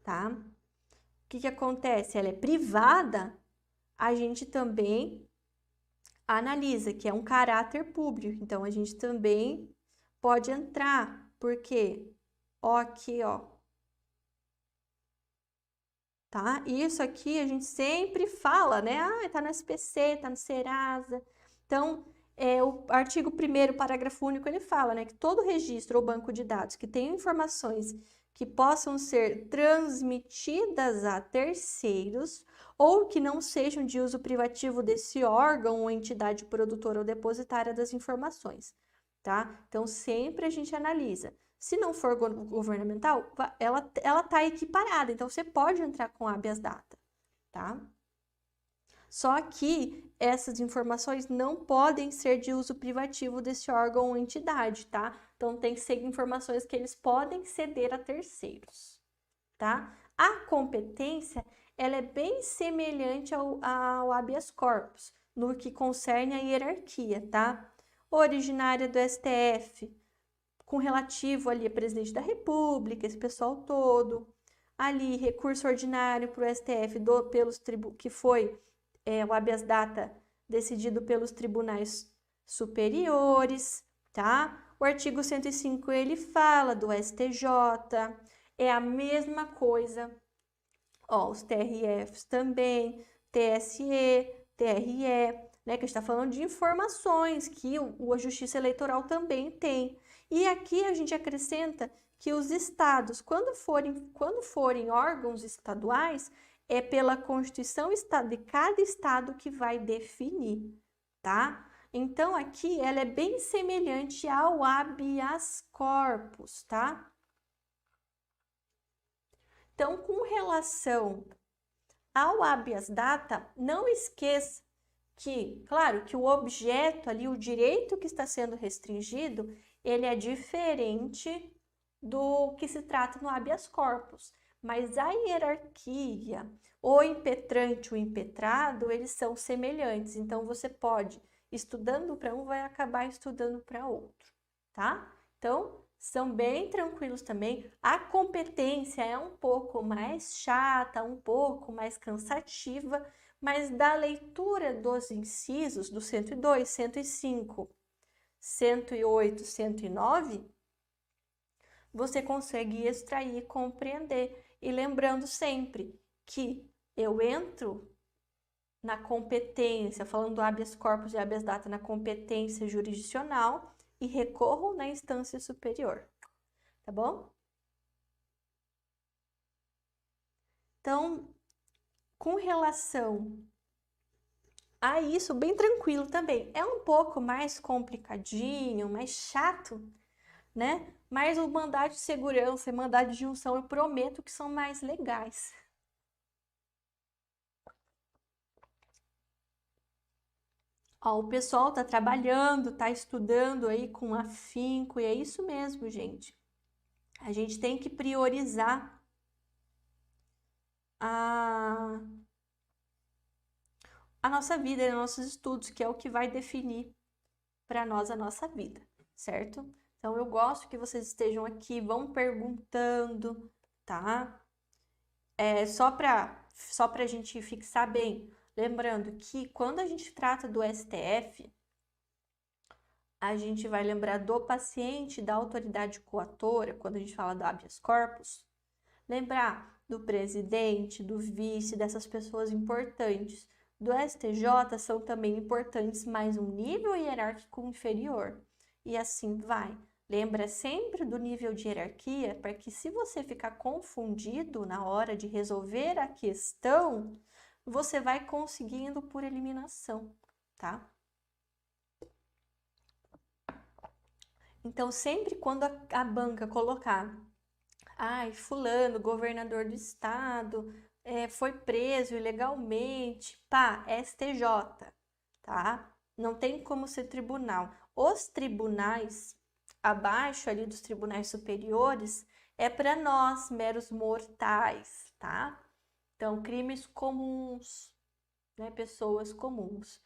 S1: Tá? O que acontece? Ela é privada, a gente também analisa que é um caráter público, então a gente também pode entrar, porque ó, aqui, ó, tá? Isso aqui a gente sempre fala, né? Ah, tá no SPC, tá no Serasa. Então, o artigo 1º, parágrafo único, ele fala, né, que todo registro ou banco de dados que tenha informações que possam ser transmitidas a terceiros ou que não sejam de uso privativo desse órgão ou entidade produtora ou depositária das informações, tá? Então, sempre a gente analisa. Se não for governamental, ela tá equiparada, então você pode entrar com habeas data, tá? Só que essas informações não podem ser de uso privativo desse órgão ou entidade, tá? Então tem que ser informações que eles podem ceder a terceiros, tá? A competência, ela é bem semelhante ao habeas corpus, no que concerne a hierarquia, tá? Originária do STF, com relativo ali a presidente da República, esse pessoal todo. Ali, recurso ordinário para o STF que foi o habeas data decidido pelos tribunais superiores, tá? O artigo 105, ele fala do STJ, é a mesma coisa. Ó, os TRFs também, TSE, TRE, né? Que a gente está falando de informações que a Justiça Eleitoral também tem. E aqui a gente acrescenta que os estados, quando forem órgãos estaduais, é pela Constituição de cada estado que vai definir, tá? Então, aqui ela é bem semelhante ao habeas corpus, tá? Então, com relação ao habeas data, não esqueça que, claro, que o objeto ali, o direito que está sendo restringido, ele é diferente do que se trata no habeas corpus, mas a hierarquia, o impetrante, o impetrado, eles são semelhantes, então você pode, estudando para um, vai acabar estudando para outro, tá? Então, são bem tranquilos também. A competência é um pouco mais chata, um pouco mais cansativa, mas da leitura dos incisos do 102, 105, 108, 109, você consegue extrair e compreender. E lembrando sempre que eu entro na competência, falando do habeas corpus e habeas data na competência jurisdicional e recorro na instância superior, tá bom? Então, com relação a isso, bem tranquilo também. É um pouco mais complicadinho, mais chato, né? Mas o mandado de segurança e mandado de junção eu prometo que são mais legais. Ó, o pessoal tá trabalhando, tá estudando aí com afinco, e é isso mesmo, gente. A gente tem que priorizar a nossa vida e nossos estudos, que é o que vai definir para nós a nossa vida, certo? Então, eu gosto que vocês estejam aqui, vão perguntando, tá? Só para a gente fixar bem, lembrando que quando a gente trata do STF, a gente vai lembrar do paciente, da autoridade coatora, quando a gente fala do habeas corpus, lembrar do presidente, do vice, dessas pessoas importantes. Do STJ são também importantes, mas um nível hierárquico inferior. E assim vai. Lembra sempre do nível de hierarquia, para que se você ficar confundido na hora de resolver a questão, você vai conseguindo por eliminação, tá? Então, sempre quando a banca colocar, ai, fulano, governador do estado, foi preso ilegalmente, pá, STJ, tá? Não tem como ser tribunal. Os tribunais, abaixo ali dos tribunais superiores, é para nós, meros mortais, tá? Então, crimes comuns, né? Pessoas comuns.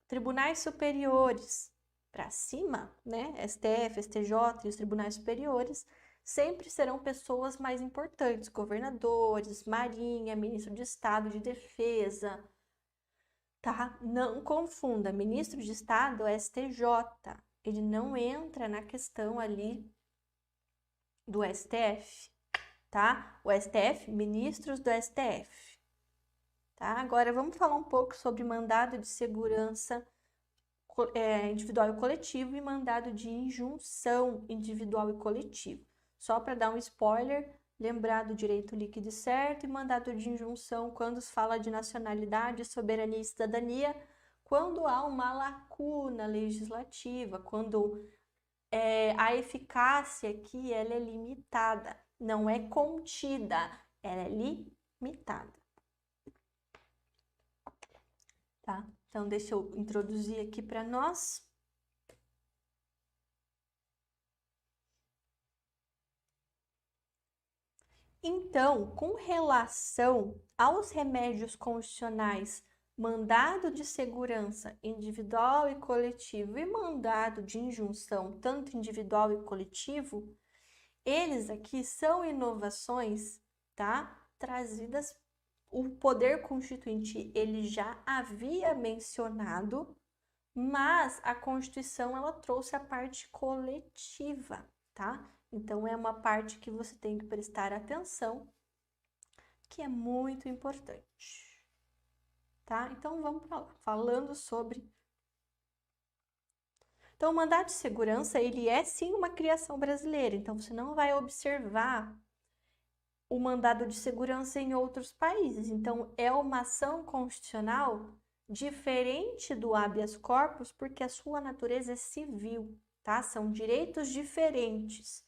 S1: Tribunais superiores, para cima, né? STF, STJ e os tribunais superiores, sempre serão pessoas mais importantes, governadores, marinha, ministro de Estado de Defesa, tá? Não confunda, ministro de Estado é STJ, ele não entra na questão ali do STF, tá? O STF, ministros do STF, tá? Agora vamos falar um pouco sobre mandado de segurança individual e coletivo e mandado de injunção individual e coletivo. Só para dar um spoiler, lembrar do direito líquido e certo e mandado de injunção quando se fala de nacionalidade, soberania e cidadania, quando há uma lacuna legislativa, quando a eficácia aqui ela é limitada, não é contida, ela é limitada. Tá? Então, deixa eu introduzir aqui para nós. Então, com relação aos remédios constitucionais, mandado de segurança individual e coletivo e mandado de injunção, tanto individual e coletivo, eles aqui são inovações, tá? Trazidas, o poder constituinte, ele já havia mencionado, mas a Constituição, ela trouxe a parte coletiva, tá? Então, é uma parte que você tem que prestar atenção, que é muito importante, tá? Então, vamos para lá, falando sobre... Então, o mandado de segurança, ele é sim uma criação brasileira, então você não vai observar o mandado de segurança em outros países. Então, é uma ação constitucional diferente do habeas corpus, porque a sua natureza é civil, tá? São direitos diferentes.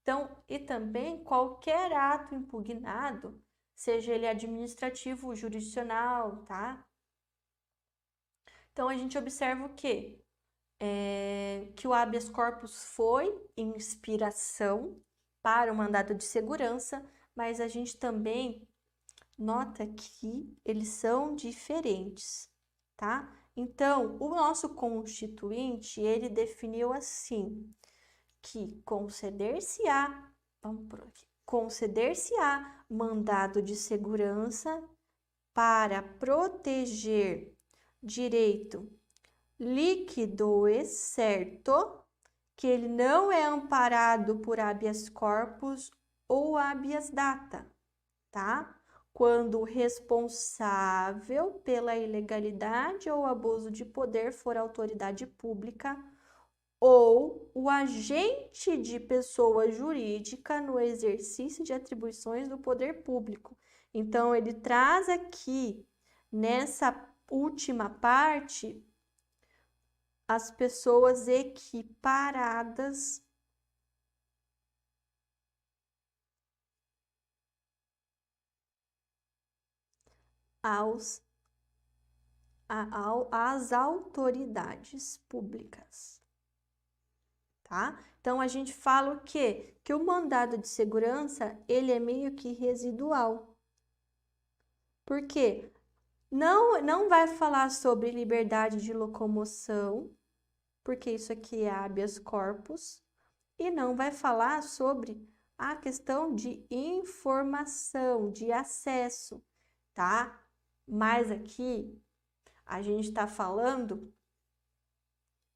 S1: Então, e também qualquer ato impugnado, seja ele administrativo ou jurisdicional, tá? Então, a gente observa o quê? Que o habeas corpus foi inspiração para o mandado de segurança, mas a gente também nota que eles são diferentes, tá? Então, o nosso constituinte, ele definiu assim, que conceder-se-á, vamos por aqui, conceder-se-á mandado de segurança para proteger direito líquido e certo, que ele não é amparado por habeas corpus ou habeas data, tá? quando o responsável pela ilegalidade ou abuso de poder for a autoridade pública ou o agente de pessoa jurídica no exercício de atribuições do poder público. Então, ele traz aqui, nessa última parte, as pessoas equiparadas às autoridades públicas, tá? Então, a gente fala o quê? Que o mandado de segurança, ele é meio que residual. Por quê? Não vai falar sobre liberdade de locomoção, porque isso aqui é habeas corpus, e não vai falar sobre a questão de informação, de acesso, tá? Mas aqui a gente está falando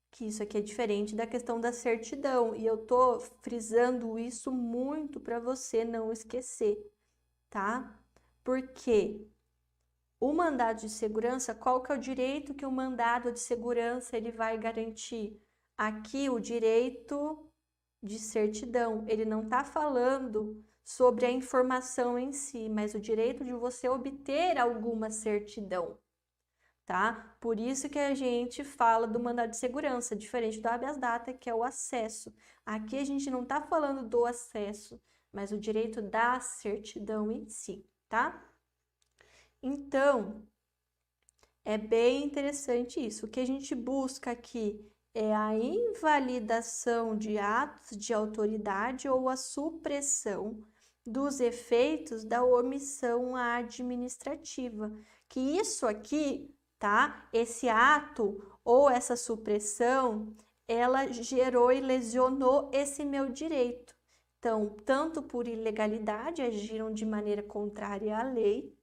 S1: que isso aqui é diferente da questão da certidão, e eu tô frisando isso muito para você não esquecer, tá? Porque o mandado de segurança, qual que é o direito que o mandado de segurança ele vai garantir? Aqui o direito de certidão, ele não está falando sobre a informação em si, mas o direito de você obter alguma certidão, tá? Por isso que a gente fala do mandado de segurança, diferente do habeas data, que é o acesso. Aqui a gente não está falando do acesso, mas o direito da certidão em si, tá? Então, é bem interessante isso. O que a gente busca aqui é a invalidação de atos de autoridade ou a supressão dos efeitos da omissão administrativa. Que isso aqui, tá? Esse ato ou essa supressão, ela gerou e lesionou esse meu direito. Então, tanto por ilegalidade, agiram de maneira contrária à lei,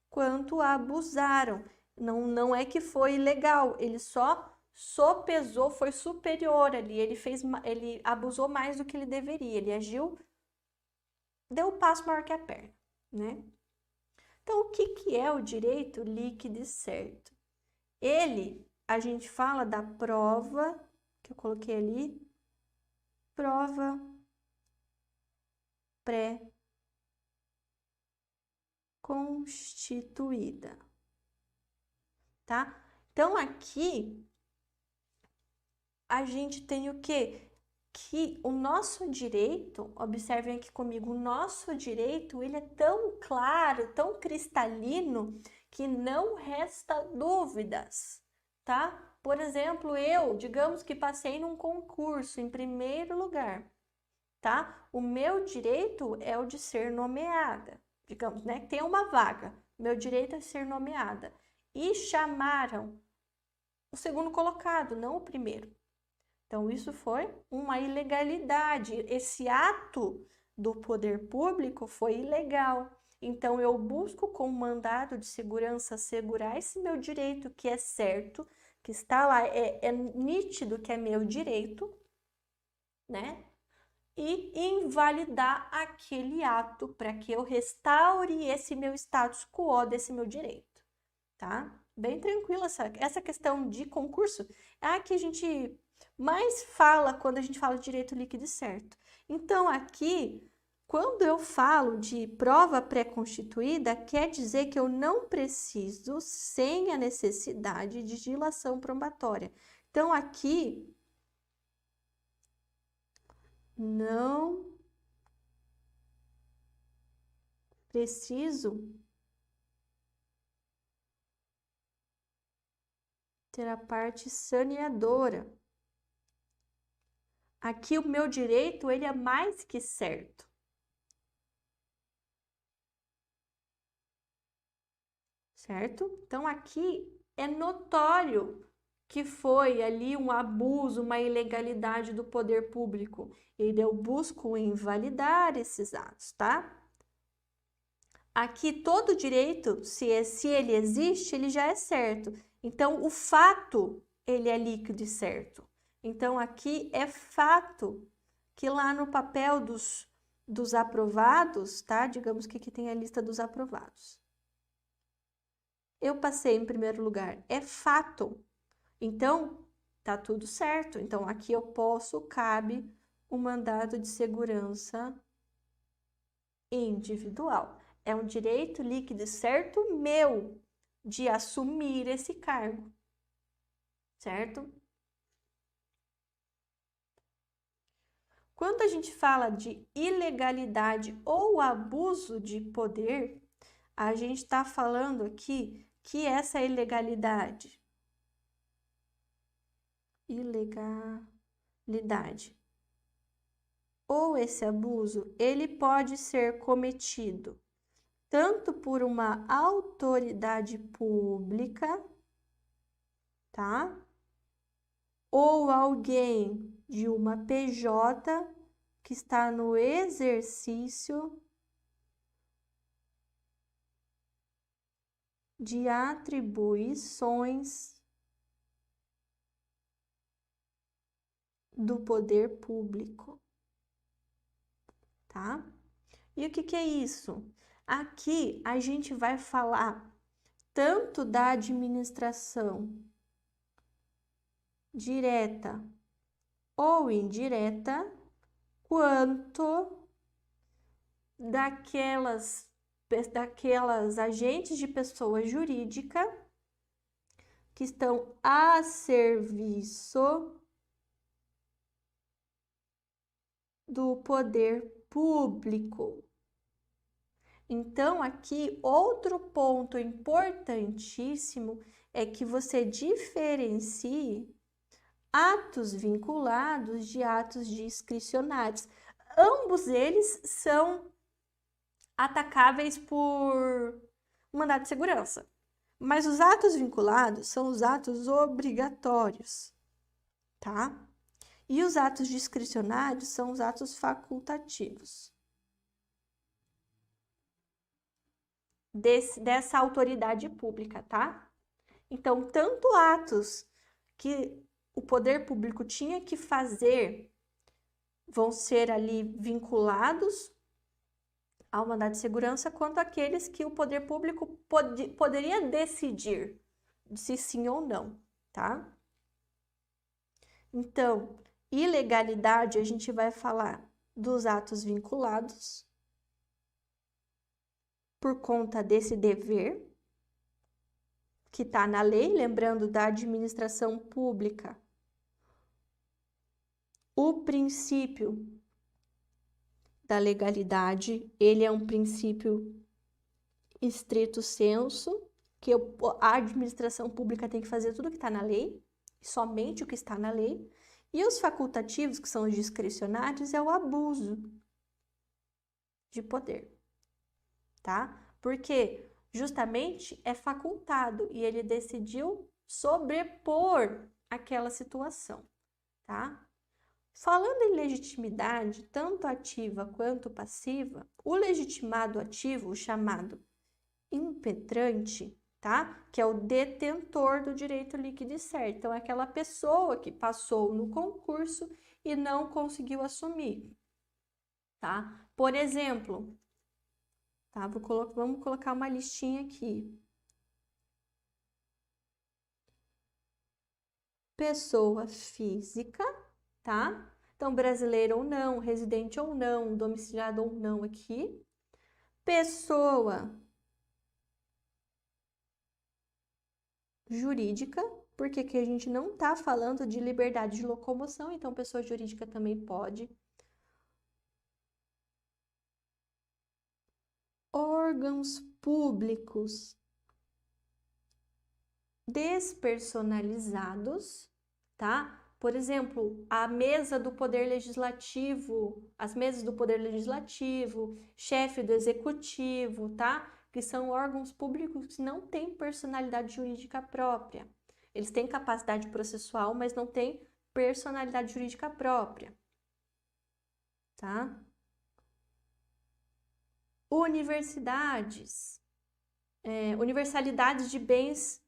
S1: quanto abusaram. Não é que foi ilegal, ele só sopesou, foi superior ali, ele abusou mais do que ele deveria, ele agiu, deu um passo maior que a perna, né? Então, o que é o direito líquido e certo? A gente fala da prova, que eu coloquei ali, prova pré-constituída, tá? Então, aqui, a gente tem o quê? Que o nosso direito, observem aqui comigo, o nosso direito, ele é tão claro, tão cristalino, que não resta dúvidas, tá? Por exemplo, digamos que passei num concurso em primeiro lugar, tá? O meu direito é o de ser nomeada, digamos, né? Tem uma vaga, meu direito é ser nomeada. E chamaram o segundo colocado, não o primeiro. Então, isso foi uma ilegalidade. Esse ato do poder público foi ilegal. Então, eu busco com mandado de segurança assegurar esse meu direito, que é certo, que está lá, é nítido que é meu direito, né? E invalidar aquele ato para que eu restaure esse meu status quo desse meu direito, tá? Bem tranquila essa questão de concurso. É a que a gente mais fala quando a gente fala de direito líquido e certo. Então, aqui, quando eu falo de prova pré-constituída, quer dizer que eu não preciso sem a necessidade de dilação probatória. Então, aqui, não preciso ter a parte saneadora. Aqui o meu direito, ele é mais que certo. Certo? Então, aqui é notório que foi ali um abuso, uma ilegalidade do poder público. E eu busco invalidar esses atos, tá? Aqui, todo direito, se ele existe, ele já é certo. Então, o fato, ele é líquido e certo. Então, aqui é fato que lá no papel dos aprovados, tá? Digamos que aqui tem a lista dos aprovados. Eu passei em primeiro lugar, é fato. Então, tá tudo certo. Então, aqui eu posso, cabe o mandado de segurança individual. É um direito líquido certo meu de assumir esse cargo, certo? Quando a gente fala de ilegalidade ou abuso de poder, a gente está falando aqui que essa ilegalidade ou esse abuso, ele pode ser cometido tanto por uma autoridade pública, tá? Ou alguém de uma PJ que está no exercício de atribuições do poder público, tá? E o que é isso? Aqui a gente vai falar tanto da administração direta ou indireta, quanto daquelas agentes de pessoa jurídica que estão a serviço do poder público. Então, aqui, outro ponto importantíssimo é que você diferencie atos vinculados de atos discricionários. Ambos eles são atacáveis por mandado de segurança. Mas os atos vinculados são os atos obrigatórios, tá? E os atos discricionários são os atos facultativos dessa autoridade pública, tá? Então, tanto atos que o poder público tinha que fazer vão ser ali vinculados ao mandado de segurança, quanto aqueles que o poder público poderia decidir se sim ou não, tá? Então, ilegalidade, a gente vai falar dos atos vinculados por conta desse dever que está na lei, lembrando da administração pública. O princípio da legalidade, ele é um princípio estrito sensu, que a administração pública tem que fazer tudo que está na lei, somente o que está na lei, e os facultativos, que são os discricionários, é o abuso de poder, tá? Porque justamente é facultado e ele decidiu sobrepor aquela situação, tá? Falando em legitimidade, tanto ativa quanto passiva, o legitimado ativo, o chamado impetrante, tá? Que é o detentor do direito líquido e certo. Então, é aquela pessoa que passou no concurso e não conseguiu assumir, tá? Por exemplo, tá? Vamos colocar uma listinha aqui. Pessoa física, tá? Então, brasileiro ou não, residente ou não, domiciliado ou não aqui. Pessoa jurídica, porque aqui a gente não está falando de liberdade de locomoção, então pessoa jurídica também pode. Órgãos públicos despersonalizados, tá? Por exemplo, a mesa do Poder Legislativo, as mesas do Poder Legislativo, chefe do Executivo, tá? Que são órgãos públicos que não têm personalidade jurídica própria. Eles têm capacidade processual, mas não têm personalidade jurídica própria, tá? Universidades, universalidade de bens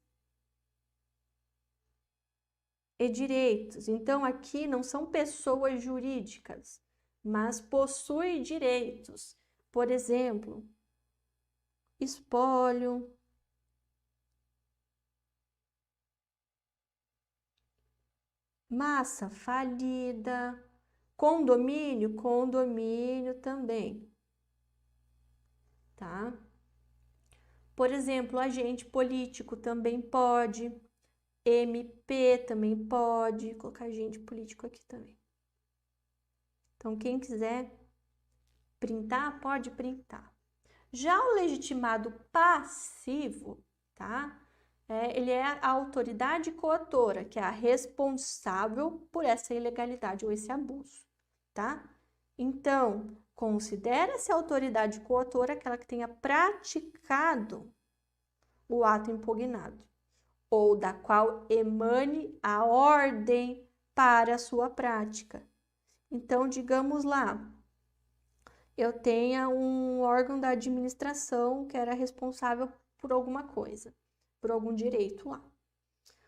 S1: e direitos. Então, aqui não são pessoas jurídicas, mas possui direitos. Por exemplo, espólio, massa falida, condomínio também, tá? Por exemplo, agente político também pode, MP também pode, vou colocar agente político aqui também. Então, quem quiser printar, pode printar. Já o legitimado passivo, tá? Ele é a autoridade coautora, que é a responsável por essa ilegalidade ou esse abuso, tá? Então, considera-se a autoridade coautora aquela que tenha praticado o ato impugnado, ou da qual emane a ordem para a sua prática. Então, digamos lá, eu tenha um órgão da administração que era responsável por alguma coisa, por algum direito lá.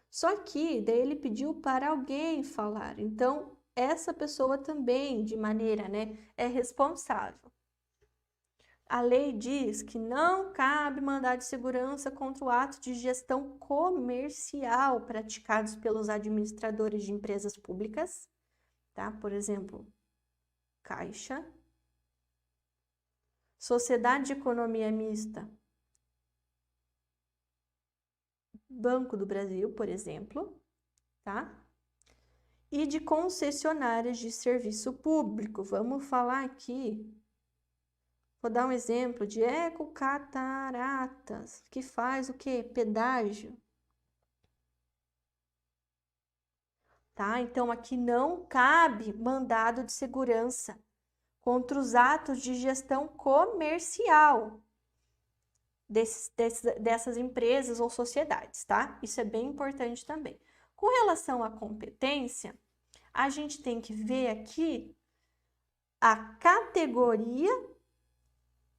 S1: Só que daí ele pediu para alguém falar. Então, essa pessoa também, de maneira, é responsável. A lei diz que não cabe mandado de segurança contra o ato de gestão comercial praticados pelos administradores de empresas públicas, tá? Por exemplo, Caixa, Sociedade de Economia Mista, Banco do Brasil, por exemplo, tá? E de concessionárias de serviço público. Vamos falar aqui, vou dar um exemplo de Ecocataratas, que faz o quê? Pedágio. Tá? Então, aqui não cabe mandado de segurança contra os atos de gestão comercial dessas empresas ou sociedades, tá? Isso é bem importante também. Com relação à competência, a gente tem que ver aqui a categoria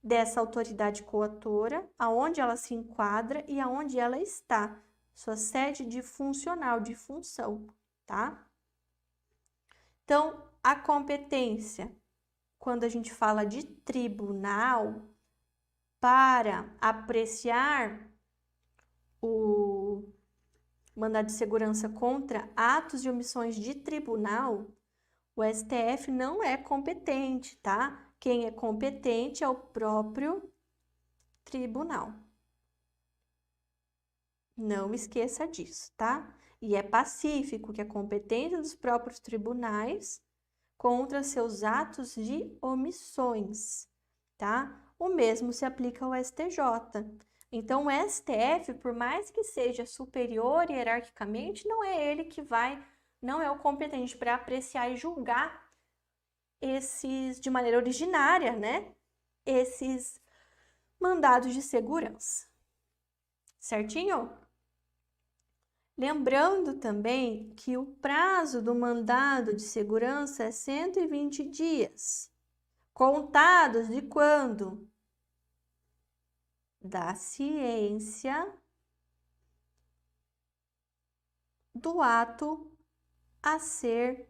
S1: dessa autoridade coautora, aonde ela se enquadra e aonde ela está, sua sede de funcional, de função, tá? Então, a competência, quando a gente fala de tribunal, para apreciar o mandado de segurança contra atos e omissões de tribunal, o STF não é competente, tá? Quem é competente é o próprio tribunal. Não esqueça disso, tá? E é pacífico que a competência dos próprios tribunais contra seus atos de omissões, tá? O mesmo se aplica ao STJ. Então, o STF, por mais que seja superior hierarquicamente, não é ele que não é o competente para apreciar e julgar esses, de maneira originária, esses mandados de segurança. Certinho? Lembrando também que o prazo do mandado de segurança é 120 dias, contados de quando? Da ciência do ato a ser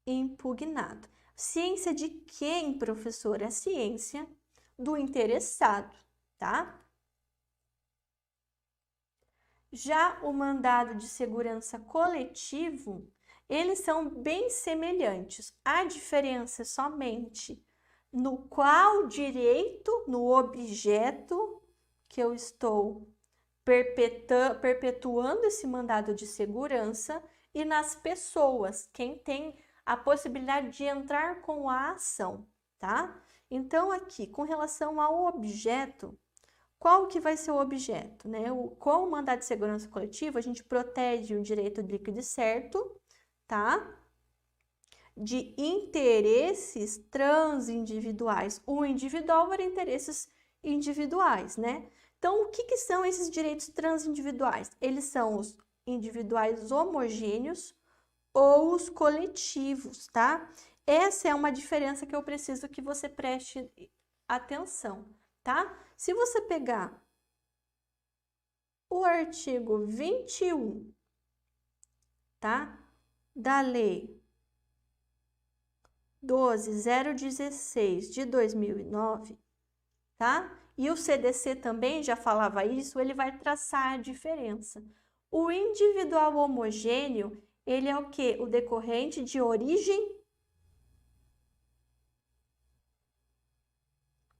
S1: impugnado. Ciência de quem, professora? A ciência do interessado, tá? Já o mandado de segurança coletivo, eles são bem semelhantes. A diferença é somente no qual direito, no objeto que eu estou perpetuando esse mandado de segurança e nas pessoas, quem tem a possibilidade de entrar com a ação, tá? Então, aqui, com relação ao objeto, qual que vai ser o objeto, com o mandado de segurança coletivo, a gente protege o direito líquido e certo, tá? De interesses transindividuais. O individual era interesses individuais, Então, o que são esses direitos transindividuais? Eles são os individuais homogêneos ou os coletivos, tá? Essa é uma diferença que eu preciso que você preste atenção, tá? Se você pegar o artigo 21, tá? Da Lei 12016 de 2009, tá? E o CDC também já falava isso, ele vai traçar a diferença. O individual homogêneo, ele é o quê? O decorrente de origem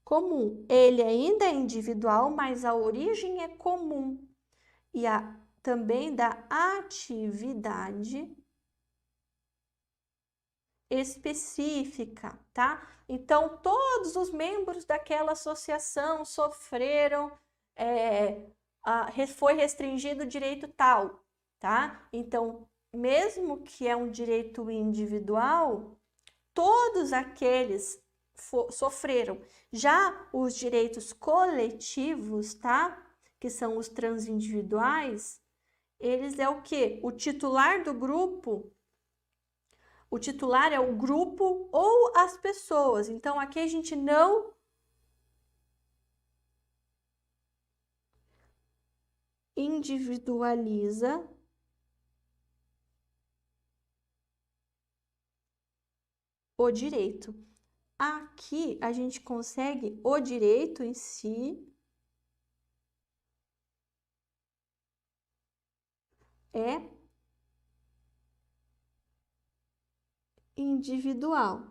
S1: comum. Ele ainda é individual, mas a origem é comum. E também da atividade específica, tá? Então, todos os membros daquela associação sofreram, foi restringido o direito tal, tá? Então, mesmo que é um direito individual, todos aqueles sofreram. Já os direitos coletivos, tá? Que são os transindividuais, eles é o quê? O titular do grupo. O titular é o grupo ou as pessoas. Então, aqui a gente não individualiza o direito. Aqui a gente consegue o direito em si é individual,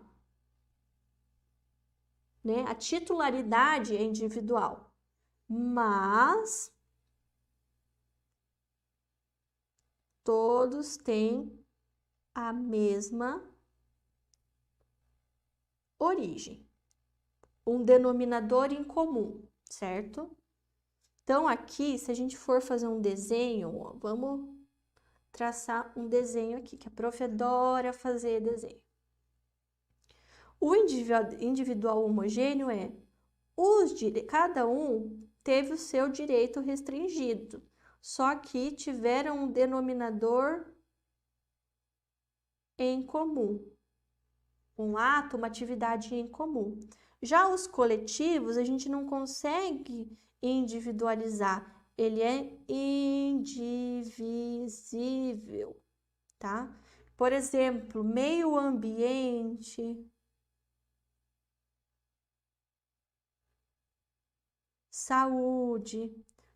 S1: né? A titularidade é individual, mas todos têm a mesma origem, um denominador em comum, certo? Então, aqui, se a gente for fazer um desenho, ó, vamos traçar um desenho aqui, que a prof adora fazer desenho. O individual homogêneo é cada um teve o seu direito restringido, só que tiveram um denominador em comum, um ato, uma atividade em comum. Já os coletivos, a gente não consegue individualizar, ele é indivisível, tá? Por exemplo, meio ambiente, saúde,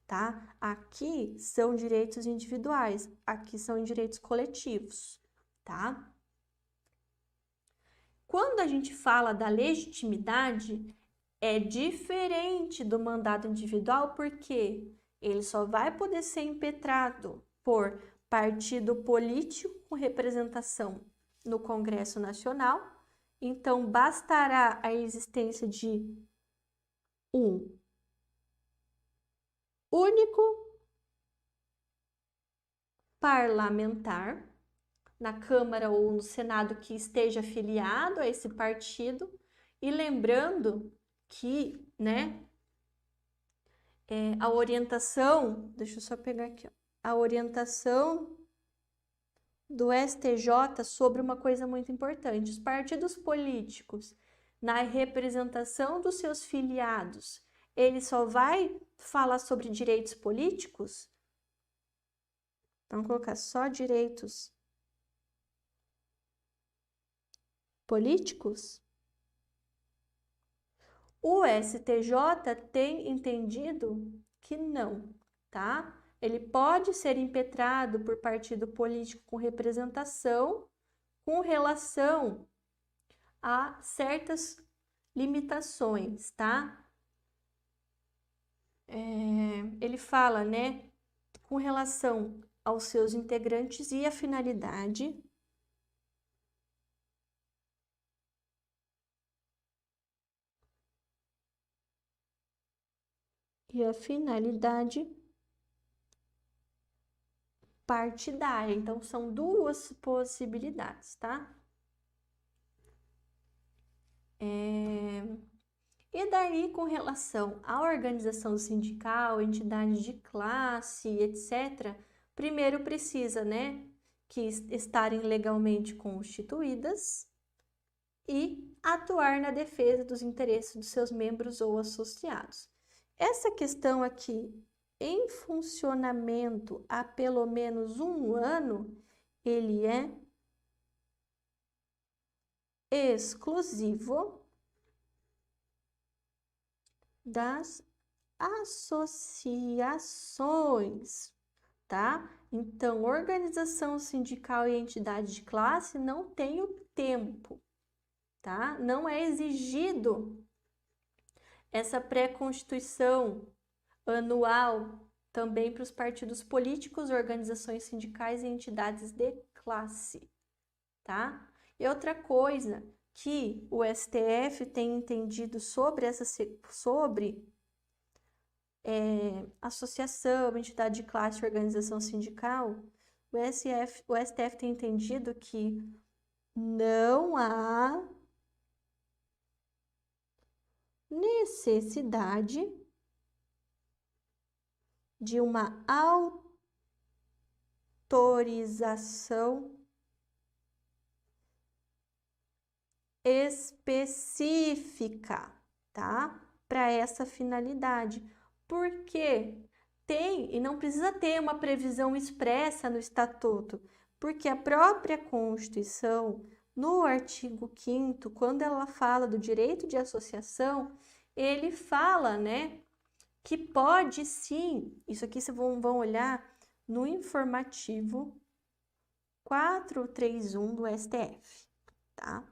S1: tá? Aqui são direitos individuais, aqui são direitos coletivos, tá? Quando a gente fala da legitimidade, é diferente do mandato individual, porque ele só vai poder ser impetrado por partido político com representação no Congresso Nacional. Então, bastará a existência de um único parlamentar na Câmara ou no Senado que esteja afiliado a esse partido. E lembrando que, né, a orientação, deixa eu só pegar aqui, ó, a orientação do STJ sobre uma coisa muito importante. Os partidos políticos, na representação dos seus filiados, ele só vai falar sobre direitos políticos? Vamos colocar só direitos políticos? O STJ tem entendido que não, tá? Ele pode ser impetrado por partido político com representação com relação a certas limitações, tá? Ele fala, né, com relação aos seus integrantes e a finalidade partidária. Então, são duas possibilidades, tá? E daí, com relação à organização sindical, entidade de classe, etc., primeiro precisa, né, que estarem legalmente constituídas e atuar na defesa dos interesses dos seus membros ou associados. Essa questão aqui, em funcionamento há pelo menos um ano, ele é exclusivo das associações, tá? Então, organização sindical e entidade de classe não tem o tempo, tá? Não é exigido essa pré-constituição anual também para os partidos políticos, organizações sindicais e entidades de classe, tá? E outra coisa que o STF tem entendido sobre associação, entidade de classe e organização sindical, o STF tem entendido que não há necessidade de uma autorização específica, tá? Para essa finalidade. Porque tem, e não precisa ter uma previsão expressa no estatuto, porque a própria Constituição, no artigo 5º, quando ela fala do direito de associação, ele fala, né, que pode sim, isso aqui vocês vão olhar no informativo 431 do STF, tá?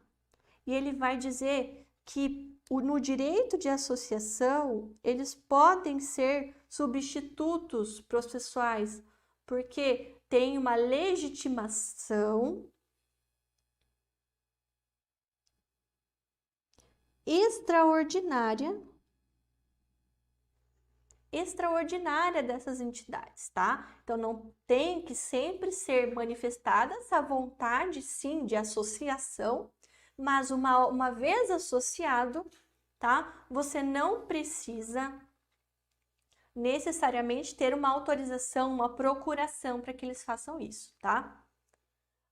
S1: E ele vai dizer que no direito de associação, eles podem ser substitutos processuais, porque tem uma legitimação extraordinária dessas entidades, tá? Então, não tem que sempre ser manifestada essa vontade, sim, de associação, mas uma vez associado, tá? Você não precisa necessariamente ter uma autorização, uma procuração para que eles façam isso, tá?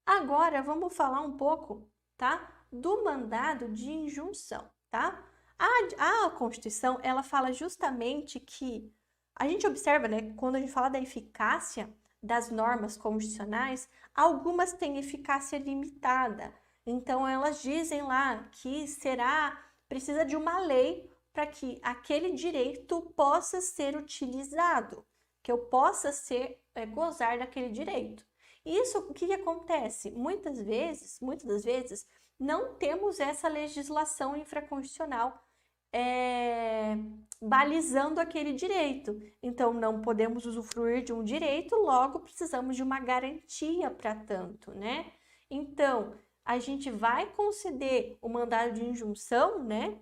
S1: Agora, vamos falar um pouco, tá? Do mandado de injunção, tá? A Constituição, ela fala justamente que a gente observa, né, quando a gente fala da eficácia das normas constitucionais, algumas têm eficácia limitada. Então, elas dizem lá que precisa de uma lei para que aquele direito possa ser utilizado, que eu possa gozar daquele direito. Isso, o que acontece? Muitas das vezes, não temos essa legislação infraconstitucional balizando aquele direito. Então, não podemos usufruir de um direito, logo precisamos de uma garantia para tanto, né? Então, a gente vai conceder o mandado de injunção, né?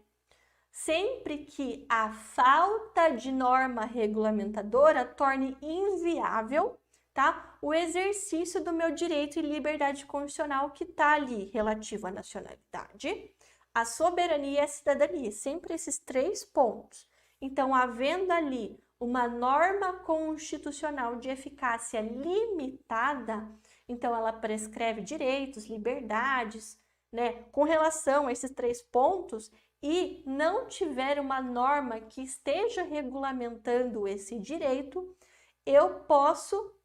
S1: Sempre que a falta de norma regulamentadora torne inviável, tá? O exercício do meu direito e liberdade constitucional que está ali relativo à nacionalidade, a soberania e a cidadania, sempre esses 3 pontos. Então, havendo ali uma norma constitucional de eficácia limitada, então ela prescreve direitos, liberdades, né, com relação a esses 3 pontos, e não tiver uma norma que esteja regulamentando esse direito, eu posso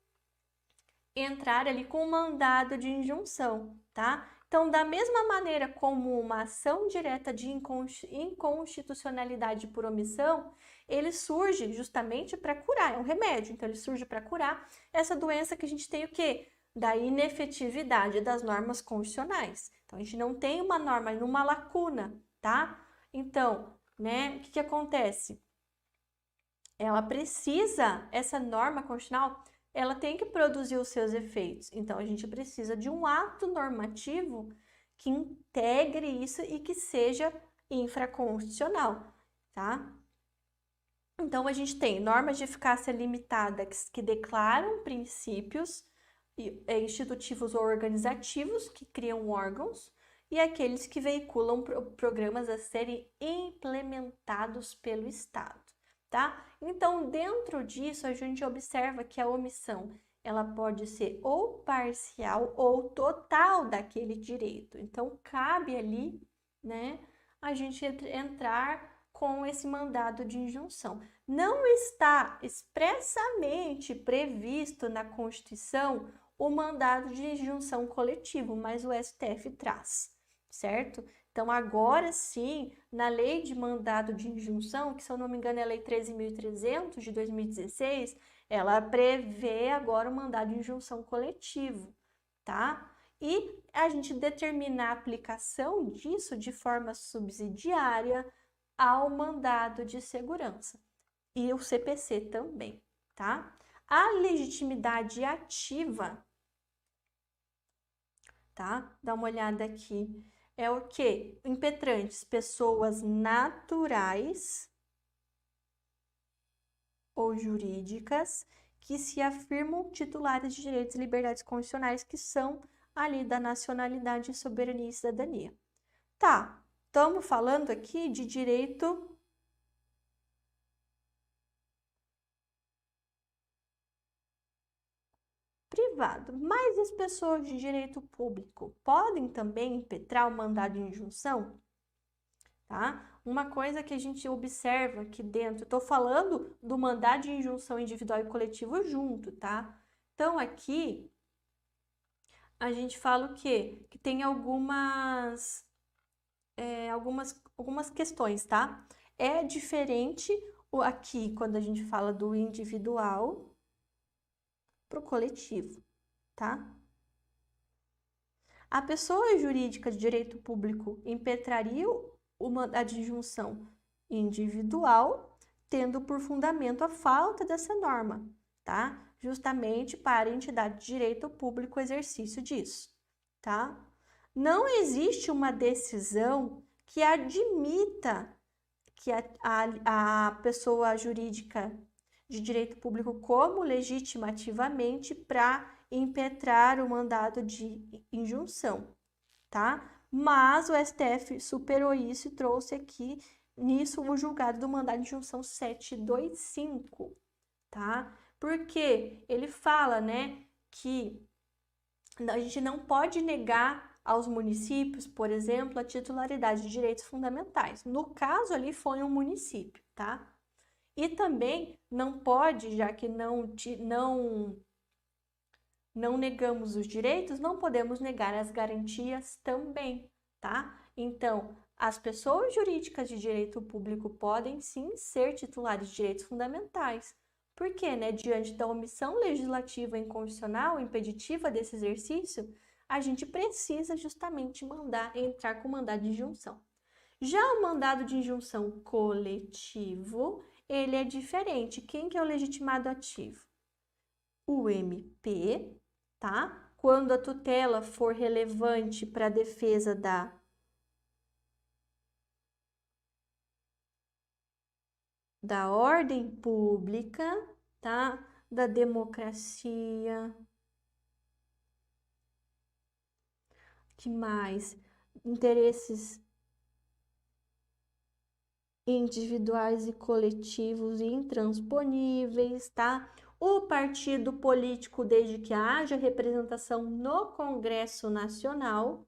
S1: entrar ali com um mandado de injunção, tá? Então, da mesma maneira como uma ação direta de inconstitucionalidade por omissão, ele surge justamente para curar, é um remédio, então ele surge para curar essa doença que a gente tem o quê? Da inefetividade das normas constitucionais. Então, a gente não tem uma norma, uma lacuna, tá? Então, né, o que acontece? Ela precisa, essa norma constitucional, ela tem que produzir os seus efeitos. Então, a gente precisa de um ato normativo que integre isso e que seja infraconstitucional, tá? Então, a gente tem normas de eficácia limitada que declaram princípios institutivos ou organizativos, que criam órgãos, e aqueles que veiculam programas a serem implementados pelo Estado, tá? Então, dentro disso, a gente observa que a omissão, ela pode ser ou parcial ou total daquele direito. Então, cabe ali, né, a gente entrar com esse mandado de injunção. Não está expressamente previsto na Constituição o mandado de injunção coletivo, mas o STF traz, certo? Então, agora sim, na lei de mandado de injunção, que se eu não me engano é a lei 13.300 de 2016, ela prevê agora o mandado de injunção coletivo, tá? E a gente determina a aplicação disso de forma subsidiária ao mandado de segurança e o CPC também, tá? A legitimidade ativa, tá? Dá uma olhada aqui. É o quê? Impetrantes, pessoas naturais ou jurídicas que se afirmam titulares de direitos e liberdades constitucionais que são ali da nacionalidade, soberania e cidadania. Tá, estamos falando aqui de direito privado, mas as pessoas de direito público podem também impetrar o mandado de injunção? Tá? Uma coisa que a gente observa aqui dentro, estou falando do mandado de injunção individual e coletivo junto, tá? Então, aqui, a gente fala o quê? Que tem algumas questões, tá? É diferente aqui, quando a gente fala do individual para o coletivo, tá? A pessoa jurídica de direito público impetraria a disjunção individual, tendo por fundamento a falta dessa norma, tá? Justamente para a entidade de direito público o exercício disso, tá? Não existe uma decisão que admita que a pessoa jurídica de direito público como legitimativamente para impetrar o mandado de injunção, tá? Mas o STF superou isso e trouxe aqui nisso o julgado do mandado de injunção 725, tá? Porque ele fala, né, que a gente não pode negar aos municípios, por exemplo, a titularidade de direitos fundamentais. No caso ali foi um município, tá? E também não pode, já que não negamos os direitos, não podemos negar as garantias também, tá? Então, as pessoas jurídicas de direito público podem sim ser titulares de direitos fundamentais. Por quê, né? Diante da omissão legislativa inconstitucional, impeditiva desse exercício, a gente precisa justamente entrar com mandado de injunção. Já o mandado de injunção coletivo, ele é diferente. Quem que é o legitimado ativo? O MP, tá? Quando a tutela for relevante para a defesa da ordem pública, tá? Da democracia. Que mais? Interesses individuais e coletivos intransponíveis, tá? O partido político, desde que haja representação no Congresso Nacional,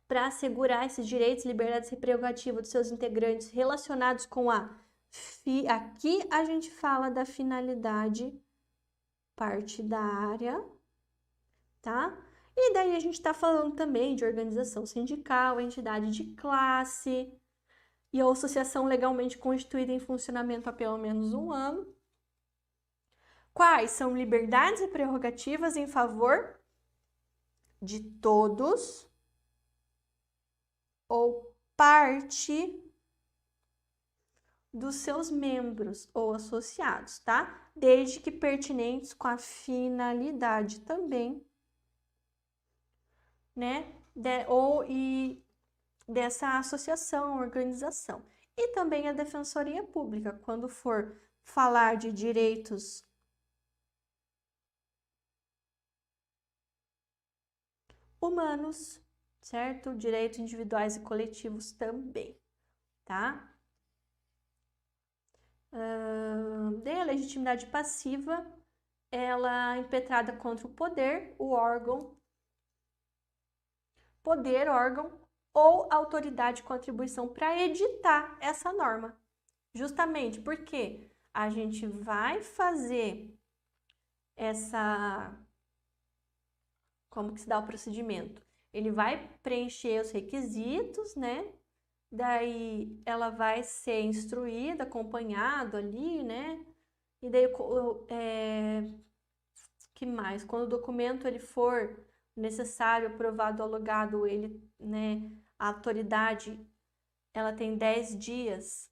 S1: para assegurar esses direitos, liberdades e prerrogativas dos seus integrantes relacionados com aqui a gente fala da finalidade partidária, tá? E daí a gente está falando também de organização sindical, entidade de classe e a associação legalmente constituída em funcionamento há pelo menos um ano. Quais são liberdades e prerrogativas em favor de todos ou parte dos seus membros ou associados, tá? Desde que pertinentes com a finalidade também, né? Dessa associação, organização. E também a Defensoria Pública, quando for falar de direitos humanos, certo? Direitos individuais e coletivos também, tá? Daí a legitimidade passiva, ela é impetrada contra o poder, o órgão, ou autoridade com atribuição para editar essa norma. Justamente porque a gente vai fazer como que se dá o procedimento? Ele vai preencher os requisitos, né? Daí ela vai ser instruída, acompanhado ali, né? E daí, que mais? Quando o documento ele for necessário, aprovado, homologado, ele, né? A autoridade, ela tem 10 dias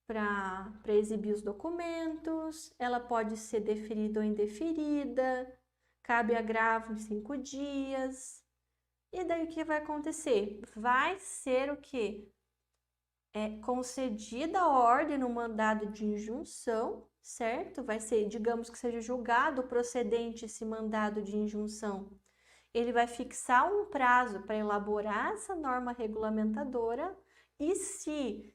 S1: para exibir os documentos, ela pode ser deferida ou indeferida, cabe agravo em 5 dias. E daí o que vai acontecer? Vai ser o quê? Concedida a ordem no mandado de injunção, certo? Vai ser, digamos que seja julgado procedente esse mandado de injunção. Ele vai fixar um prazo para elaborar essa norma regulamentadora e se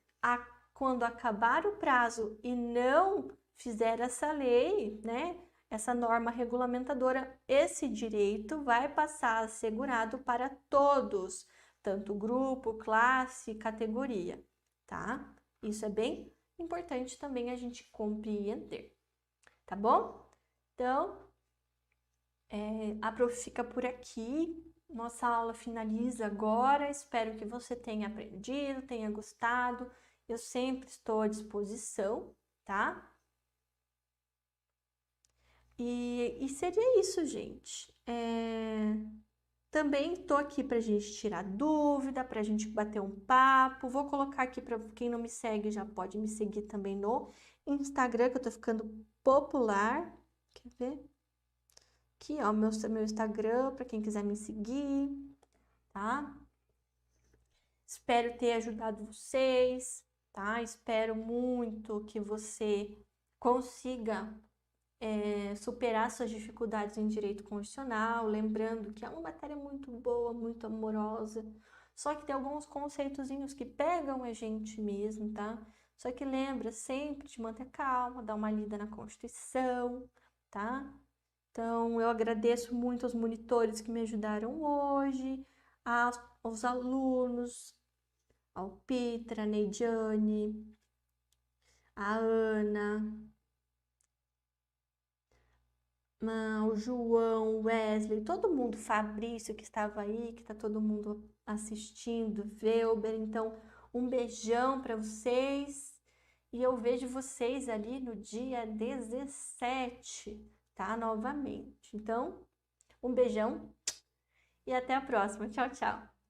S1: quando acabar o prazo e não fizer essa lei, né, essa norma regulamentadora, esse direito vai passar assegurado para todos, tanto grupo, classe, categoria, tá? Isso é bem importante também a gente compreender, tá bom? Então, a Prof fica por aqui. Nossa aula finaliza agora. Espero que você tenha aprendido, tenha gostado. Eu sempre estou à disposição, tá? E seria isso, gente. Também estou aqui para a gente tirar dúvida, para a gente bater um papo. Vou colocar aqui para quem não me segue, já pode me seguir também no Instagram, que eu estou ficando popular. Quer ver? Aqui, ó, meu Instagram, para quem quiser me seguir, tá? Espero ter ajudado vocês, tá? Espero muito que você consiga superar suas dificuldades em direito constitucional, lembrando que é uma matéria muito boa, muito amorosa, só que tem alguns conceitozinhos que pegam a gente mesmo, tá? Só que lembra sempre de manter calma, dar uma lida na Constituição, tá? Então, eu agradeço muito aos monitores que me ajudaram hoje, aos alunos, ao Pitra, a Neidiane, a Ana, o João, o Wesley, todo mundo, Fabrício que estava aí, que está todo mundo assistindo, Velber. Então, um beijão para vocês e eu vejo vocês ali no dia 17, tá? Novamente. Então, um beijão e até a próxima. Tchau, tchau.